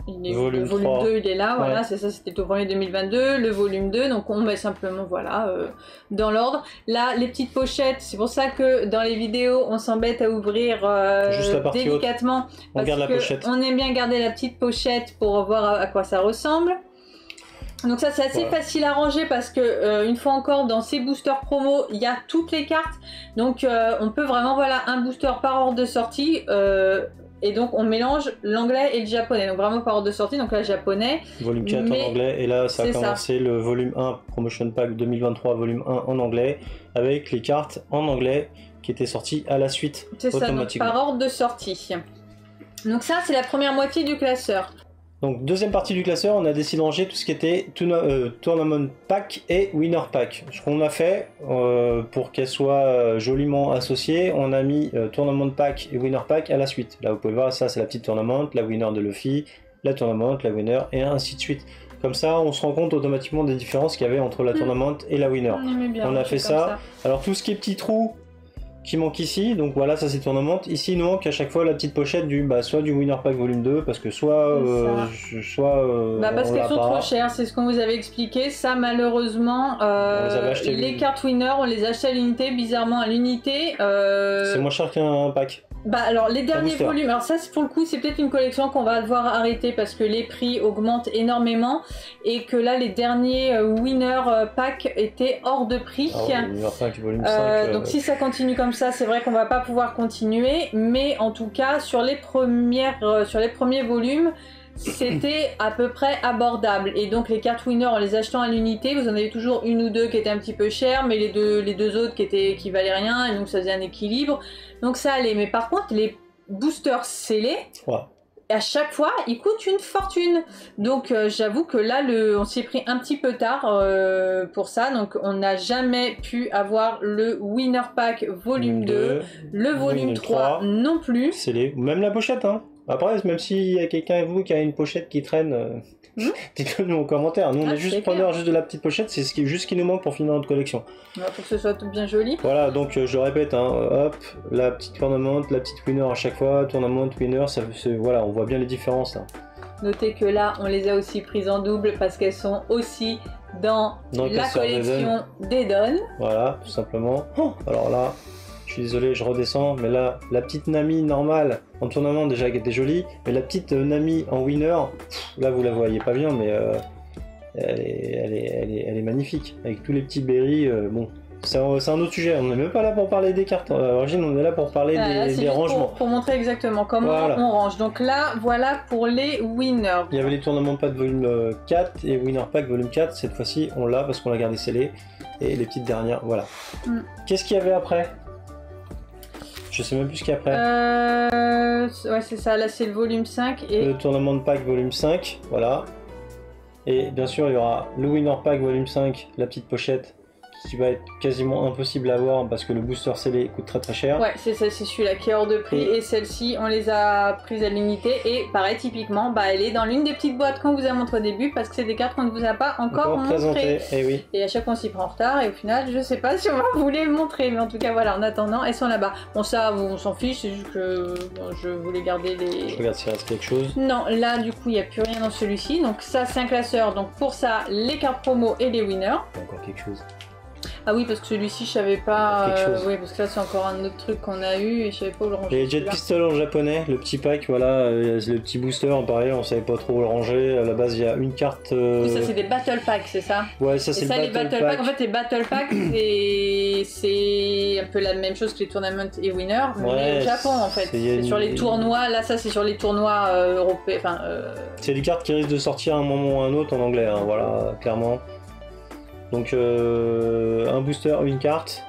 2, il est là, voilà, c'est ça, c'était tout premier 2022, le volume 2, donc on met simplement, voilà, dans l'ordre. Là, les petites pochettes, c'est pour ça que dans les vidéos, on s'embête à ouvrir délicatement, on garde la pochette. On aime bien garder la petite pochette pour voir à quoi ça ressemble. Donc ça c'est assez facile à ranger parce que une fois encore dans ces boosters promo il y a toutes les cartes, donc on peut vraiment, voilà, un booster par ordre de sortie, et donc on mélange l'anglais et le japonais, donc vraiment par ordre de sortie. Donc là japonais, volume 4 en anglais, et là ça a commencé le volume 1 Promotion Pack 2023 volume 1 en anglais avec les cartes en anglais qui étaient sorties à la suite. C'est ça, donc par ordre de sortie. Donc ça c'est la première moitié du classeur. Donc deuxième partie du classeur, on a décidé de ranger tout ce qui était Tournament Pack et Winner Pack. Ce qu'on a fait, pour qu'elles soient joliment associées, on a mis Tournament Pack et Winner Pack à la suite. Là vous pouvez voir, ça c'est la petite Tournament, la Winner de Luffy, la Tournament, la Winner, et ainsi de suite. Comme ça, on se rend compte automatiquement des différences qu'il y avait entre la Tournament et la Winner. On a fait ça. Alors tout ce qui est petits trous qui manque ici, donc voilà, ça c'est Tournament. Ici il nous manque à chaque fois la petite pochette du soit du Winner Pack volume 2, parce que soit parce qu'elles sont trop chères, c'est ce qu'on vous avait expliqué. Ça malheureusement les cartes Winner on les achète à l'unité, bizarrement à l'unité, c'est moins cher qu'un pack. Bah alors les derniers volumes, alors ça pour le coup c'est peut-être une collection qu'on va devoir arrêter parce que les prix augmentent énormément et que là les derniers winner pack étaient hors de prix. Winner pack volume 5, donc si ça continue comme ça, c'est vrai qu'on va pas pouvoir continuer, mais en tout cas sur les premiers volumes c'était à peu près abordable. Et donc les cartes winner en les achetant à l'unité, vous en avez toujours une ou deux qui étaient un petit peu chères, mais les deux autres qui valaient rien, et donc ça faisait un équilibre, donc ça allait. Mais par contre les boosters scellés, à chaque fois ils coûtent une fortune, donc j'avoue que là on s'y est pris un petit peu tard pour ça, donc on n'a jamais pu avoir le Winner Pack volume 2, le volume 3 non plus. Scellé, même la pochette hein. Après, même s'il y a quelqu'un vous qui a une pochette qui traîne, dites-le nous en commentaire. Nous on est juste preneurs juste de la petite pochette, c'est juste ce qui nous manque pour finir notre collection. Pour que ce soit tout bien joli. Voilà, donc je répète, hein, hop, la petite tournament, la petite winner à chaque fois, tournament, winner, voilà, on voit bien les différences. Hein. Notez que là, on les a aussi prises en double parce qu'elles sont aussi dans la collection d'Eden. Voilà, tout simplement. Oh, alors là... Je suis désolé, je redescends, mais là, la petite Nami normale en tournament déjà qui était jolie, mais la petite Nami en winner, là vous la voyez pas bien, mais elle est magnifique, avec tous les petits berries. Bon, c'est un autre sujet, on n'est même pas là pour parler des cartes, à l'origine on est là pour parler des rangements. Pour montrer exactement comment on range. Donc là, voilà pour les winners. Il y avait les tournements pack volume 4 et winner pack volume 4, cette fois-ci on l'a parce qu'on l'a gardé scellé, et les petites dernières, voilà. Qu'est-ce qu'il y avait après ? Je sais même plus ce qu'il y a après. Ouais, c'est ça, là c'est le volume 5 et... Le tournament de pack volume 5, voilà. Et bien sûr, il y aura le Winner Pack volume 5, la petite pochette, qui va être quasiment impossible à avoir parce que le booster scellé coûte très très cher. Ouais, c'est celui-là qui est hors de prix, et celle-ci, on les a prises à l'unité, et pareil, typiquement, bah, elle est dans l'une des petites boîtes qu'on vous a montré au début, parce que c'est des cartes qu'on ne vous a pas encore montrées. Et oui. Et à chaque fois on s'y prend en retard, et au final, je sais pas si on va vous les montrer, mais en tout cas, voilà, en attendant, elles sont là-bas. Bon, ça, on s'en fiche, c'est juste que bon, je voulais garder les... Je regarde s'il reste quelque chose. Non, là, du coup, il n'y a plus rien dans celui-ci, donc ça, c'est un classeur, donc pour ça, les cartes promo et les winners. Encore quelque chose. Ah oui, parce que celui-ci, je savais pas. Quelque chose. Oui, parce que là, c'est encore un autre truc qu'on a eu et je savais pas où le ranger. Les jet celui-là. pistols en japonais, le petit pack, voilà, le petit booster, pareil, on savait pas trop où le ranger. À la base, il y a une carte. Oui, ça, c'est des battle packs, c'est ça? Ouais, ça, c'est Et ça, le les battle battle pack. packs, en fait, les battle packs, c'est un peu la même chose que les tournaments et winners, mais Ouais, au Japon, en fait. C'est sur les tournois, là, ça, c'est sur les tournois européens. Enfin, C'est des cartes qui risquent de sortir à un moment ou à un autre en anglais, hein, voilà, clairement. Donc, un booster, une carte,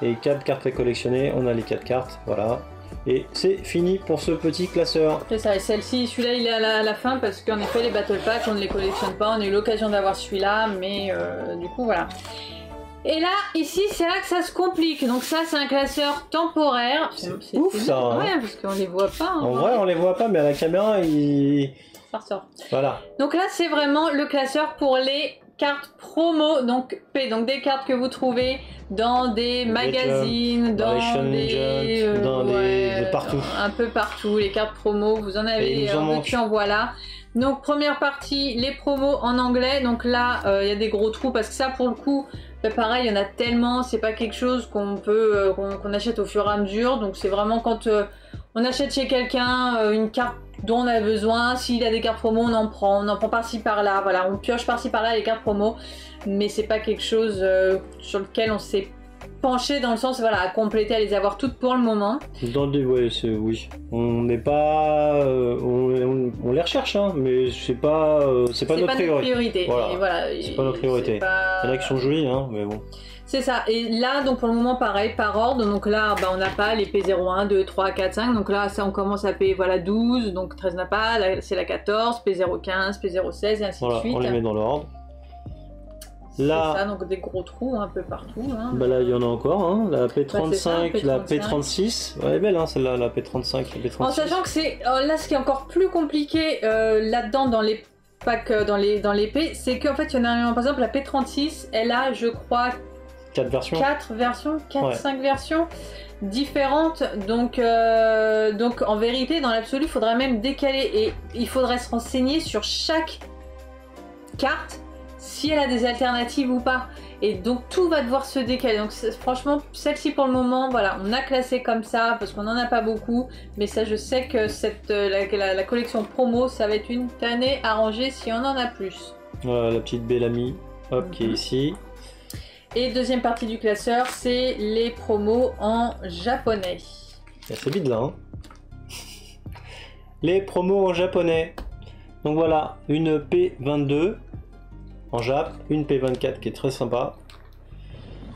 et 4 cartes à collectionner. On a les 4 cartes, voilà. Et c'est fini pour ce petit classeur. c'est ça, et celle-ci, celui-là, il est à la fin parce qu'en effet, les battle packs, on ne les collectionne pas. On a eu l'occasion d'avoir celui-là, mais du coup, voilà. Et là, ici, c'est là que ça se complique. Donc ça, c'est un classeur temporaire. C'est ouf, ça, hein. Ouais, parce qu'on les voit pas. En vrai, on les voit pas, mais à la caméra, Ça ressort. Voilà. Donc là, c'est vraiment le classeur pour les cartes promo, donc P, donc des cartes que vous trouvez dans des magazines, dans des... de partout. Un peu partout, les cartes promo, vous en avez tu en voilà. Donc première partie, les promos en anglais, donc là, il y a des gros trous, parce que ça, pour le coup, bah, pareil, il y en a tellement, c'est pas quelque chose qu'on peut, qu'on achète au fur et à mesure, donc c'est vraiment quand on achète chez quelqu'un une carte dont on a besoin, s'il a des cartes promo, on en prend par-ci par-là, voilà, on pioche par-ci par-là les cartes promo, mais c'est pas quelque chose sur lequel on s'est penché dans le sens, voilà, à compléter, à les avoir toutes pour le moment. Dans des, ouais, oui. On n'est pas, on les recherche, hein, mais c'est pas notre priorité. Voilà, c'est pas notre priorité. Il y en a qui sont jolis, hein, mais bon. C'est ça, et là, donc pour le moment, pareil, par ordre, donc là, bah, on n'a pas les P01, 2, 3, 4, 5, donc là, ça, on commence à P, voilà, 12, donc 13 n'a pas, là, c'est la 14, P015, P06, et ainsi de suite. On les met dans l'ordre. Là, c'est ça, donc des gros trous un peu partout. Hein. Bah là, il y en a encore, hein. La P35, ça, P35. la P36, elle est belle, hein, celle-là, la P35, la P36. En sachant que c'est, là, ce qui est encore plus compliqué là-dedans, dans les packs, dans les P, c'est qu'en fait, il y en a, par exemple, la P36, elle a, je crois, 4 versions. 4 versions, 4, ouais. 5 versions différentes, donc en vérité, dans l'absolu, il faudrait même décaler, et il faudrait se renseigner sur chaque carte, si elle a des alternatives ou pas, et donc tout va devoir se décaler. Donc franchement, celle-ci pour le moment, voilà, on a classé comme ça parce qu'on n'en a pas beaucoup, mais ça, je sais que la collection promo, ça va être une tannée à ranger si on en a plus. Voilà, la petite Bellamy, hop, qui est ici. Et deuxième partie du classeur, c'est les promos en japonais. C'est vite là, hein. Les promos en japonais. Donc voilà, une P22 en Jap, une P24 qui est très sympa.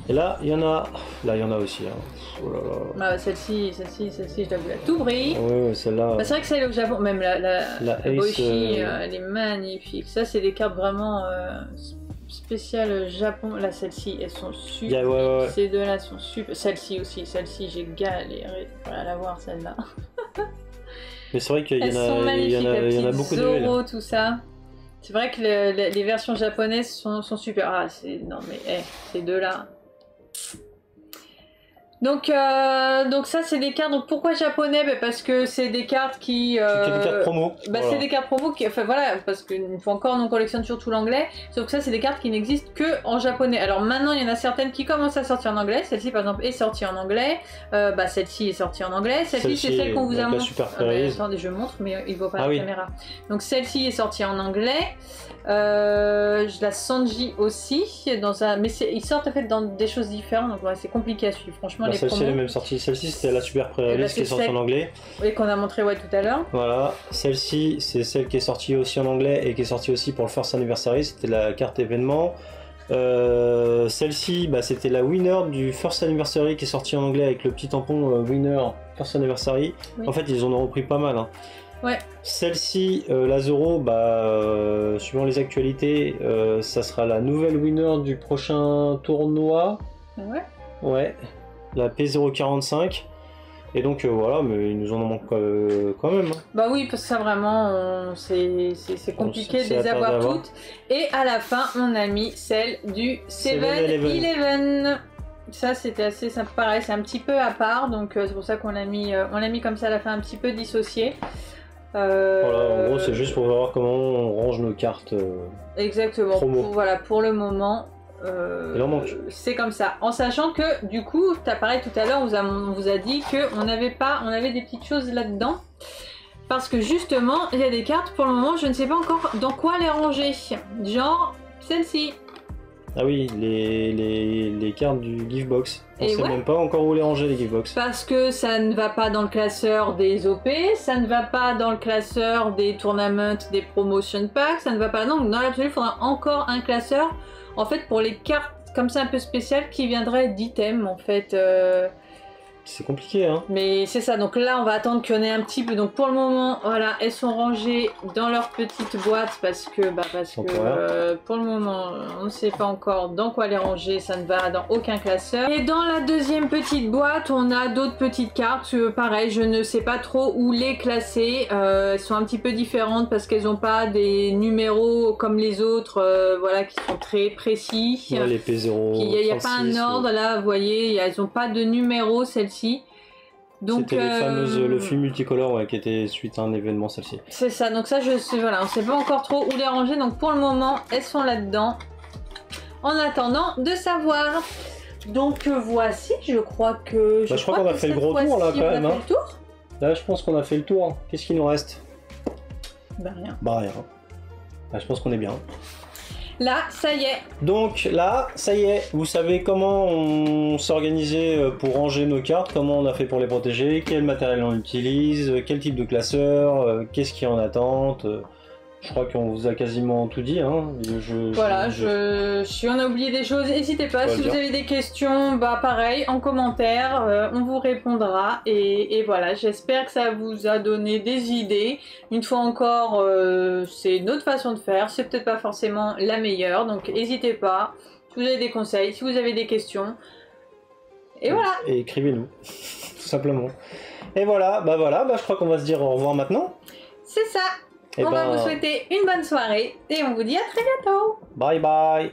Et là, il y en a aussi. Hein. Oh là là. Ah, celle-ci, je dois vous la tout brille. Ouais, celle-là. Bah, c'est vrai que celle au Japon, même la Ace, Boichi, elle est magnifique. Ça, c'est des cartes vraiment spéciales Japon. Là, celles-ci, elles sont super. Ouais. Ces deux-là sont super. Celle-ci aussi, celle-ci, j'ai galéré pour la voir, celle-là. Mais c'est vrai qu'il y en a beaucoup de Zoro, tout ça. C'est vrai que les versions japonaises sont super. Ah, non mais ces deux-là. Donc ça, c'est des cartes. Donc pourquoi japonais? Parce que c'est des cartes qui... c'est des cartes promo. Voilà. C'est des cartes promo qui... Enfin voilà, parce qu'une fois encore, on collectionne surtout l'anglais. Sauf que ça, c'est des cartes qui n'existent que en japonais. Alors maintenant, il y en a certaines qui commencent à sortir en anglais. Celle-ci, par exemple, est sortie en anglais. Celle-ci est sortie en anglais. Celle-ci, c'est celle qu'on vous a montré. Attendez, je montre, mais il ne voit pas la caméra. Donc celle-ci est sortie en anglais. La Sanji aussi. Mais ils sortent en fait dans des choses différentes. Donc ouais, c'est compliqué à suivre. Franchement, celle-ci est même sortie. Celle-ci, c'était la Super Pré-Release qui est sortie en anglais. Oui, qu'on a montré tout à l'heure. Voilà. Celle-ci, c'est celle qui est sortie aussi en anglais et qui est sortie aussi pour le First Anniversary. C'était la carte événement. Celle-ci, c'était la winner du First Anniversary qui est sortie en anglais avec le petit tampon winner First Anniversary. Oui. En fait, ils en ont repris pas mal. Hein. Ouais. Celle-ci, la Zoro, suivant les actualités, ça sera la nouvelle winner du prochain tournoi. Ouais. Ouais. La P045. Et donc voilà, mais il nous en manque quand même. Hein. Bah oui, parce que ça vraiment, c'est compliqué de les avoir toutes. Et à la fin, on a mis celle du 7-Eleven. Ça, c'était assez sympa. Pareil, c'est un petit peu à part, donc c'est pour ça qu'on l'a mis comme ça à la fin, un petit peu dissocié. Voilà, en gros, c'est juste pour voir comment on range nos cartes. Exactement. Promo. Pour le moment. Il en manque. C'est comme ça. En sachant que du coup, pareil tout à l'heure, on vous a dit qu'on avait des petites choses là-dedans. Parce que justement, il y a des cartes, pour le moment, je ne sais pas encore dans quoi les ranger. Genre celle-ci. Ah oui, les cartes du gift box. On Et sait ouais. même pas encore où les ranger, les gift box. Parce que ça ne va pas dans le classeur des OP, ça ne va pas dans le classeur des tournaments, des promotion packs, ça ne va pas. Donc dans l'absolu, il faudra encore un classeur. En fait, pour les cartes comme ça un peu spéciales qui viendraient d'items en fait. C'est compliqué, hein. Mais c'est ça, donc là on va attendre qu'il y en ait un petit peu. Donc pour le moment, voilà, elles sont rangées dans leur petite boîte parce que pour le moment, on ne sait pas encore dans quoi les ranger, ça ne va dans aucun classeur. Et dans la deuxième petite boîte, on a d'autres petites cartes, pareil, je ne sais pas trop où les classer. Elles sont un petit peu différentes parce qu'elles n'ont pas des numéros comme les autres, voilà, qui sont très précis. Ouais, les P0. Il n'y a pas un ordre là, vous voyez, elles n'ont pas de numéro celle-ci. Donc c'était les fameuses, le film multicolore ouais, qui était suite à un événement celle-ci. c'est ça, donc ça je sais, voilà, on sait pas encore trop où les ranger, donc pour le moment elles sont là-dedans. En attendant de savoir. Donc voici, je crois que. Je crois qu'on a fait le gros tour là quand même. Hein. Le tour Là je pense qu'on a fait le tour. Qu'est-ce qu'il nous reste? Bah rien. Bah rien. Là, je pense qu'on est bien. Là, ça y est. Donc là, ça y est, vous savez comment on s'organisait pour ranger nos cartes, comment on a fait pour les protéger, quel matériel on utilise, quel type de classeur, qu'est-ce qui est en attente. Je crois qu'on vous a quasiment tout dit. Hein. Si on a oublié des choses, n'hésitez pas. Si vous avez des questions, bah pareil, en commentaire, on vous répondra. Et voilà, j'espère que ça vous a donné des idées. Une fois encore, c'est notre façon de faire. C'est peut-être pas forcément la meilleure, donc n'hésitez pas. Si vous avez des conseils, si vous avez des questions. Et voilà. Et écrivez-nous, tout simplement. Et voilà, je crois qu'on va se dire au revoir maintenant. C'est ça. On va vous souhaiter une bonne soirée et on vous dit à très bientôt. Bye bye.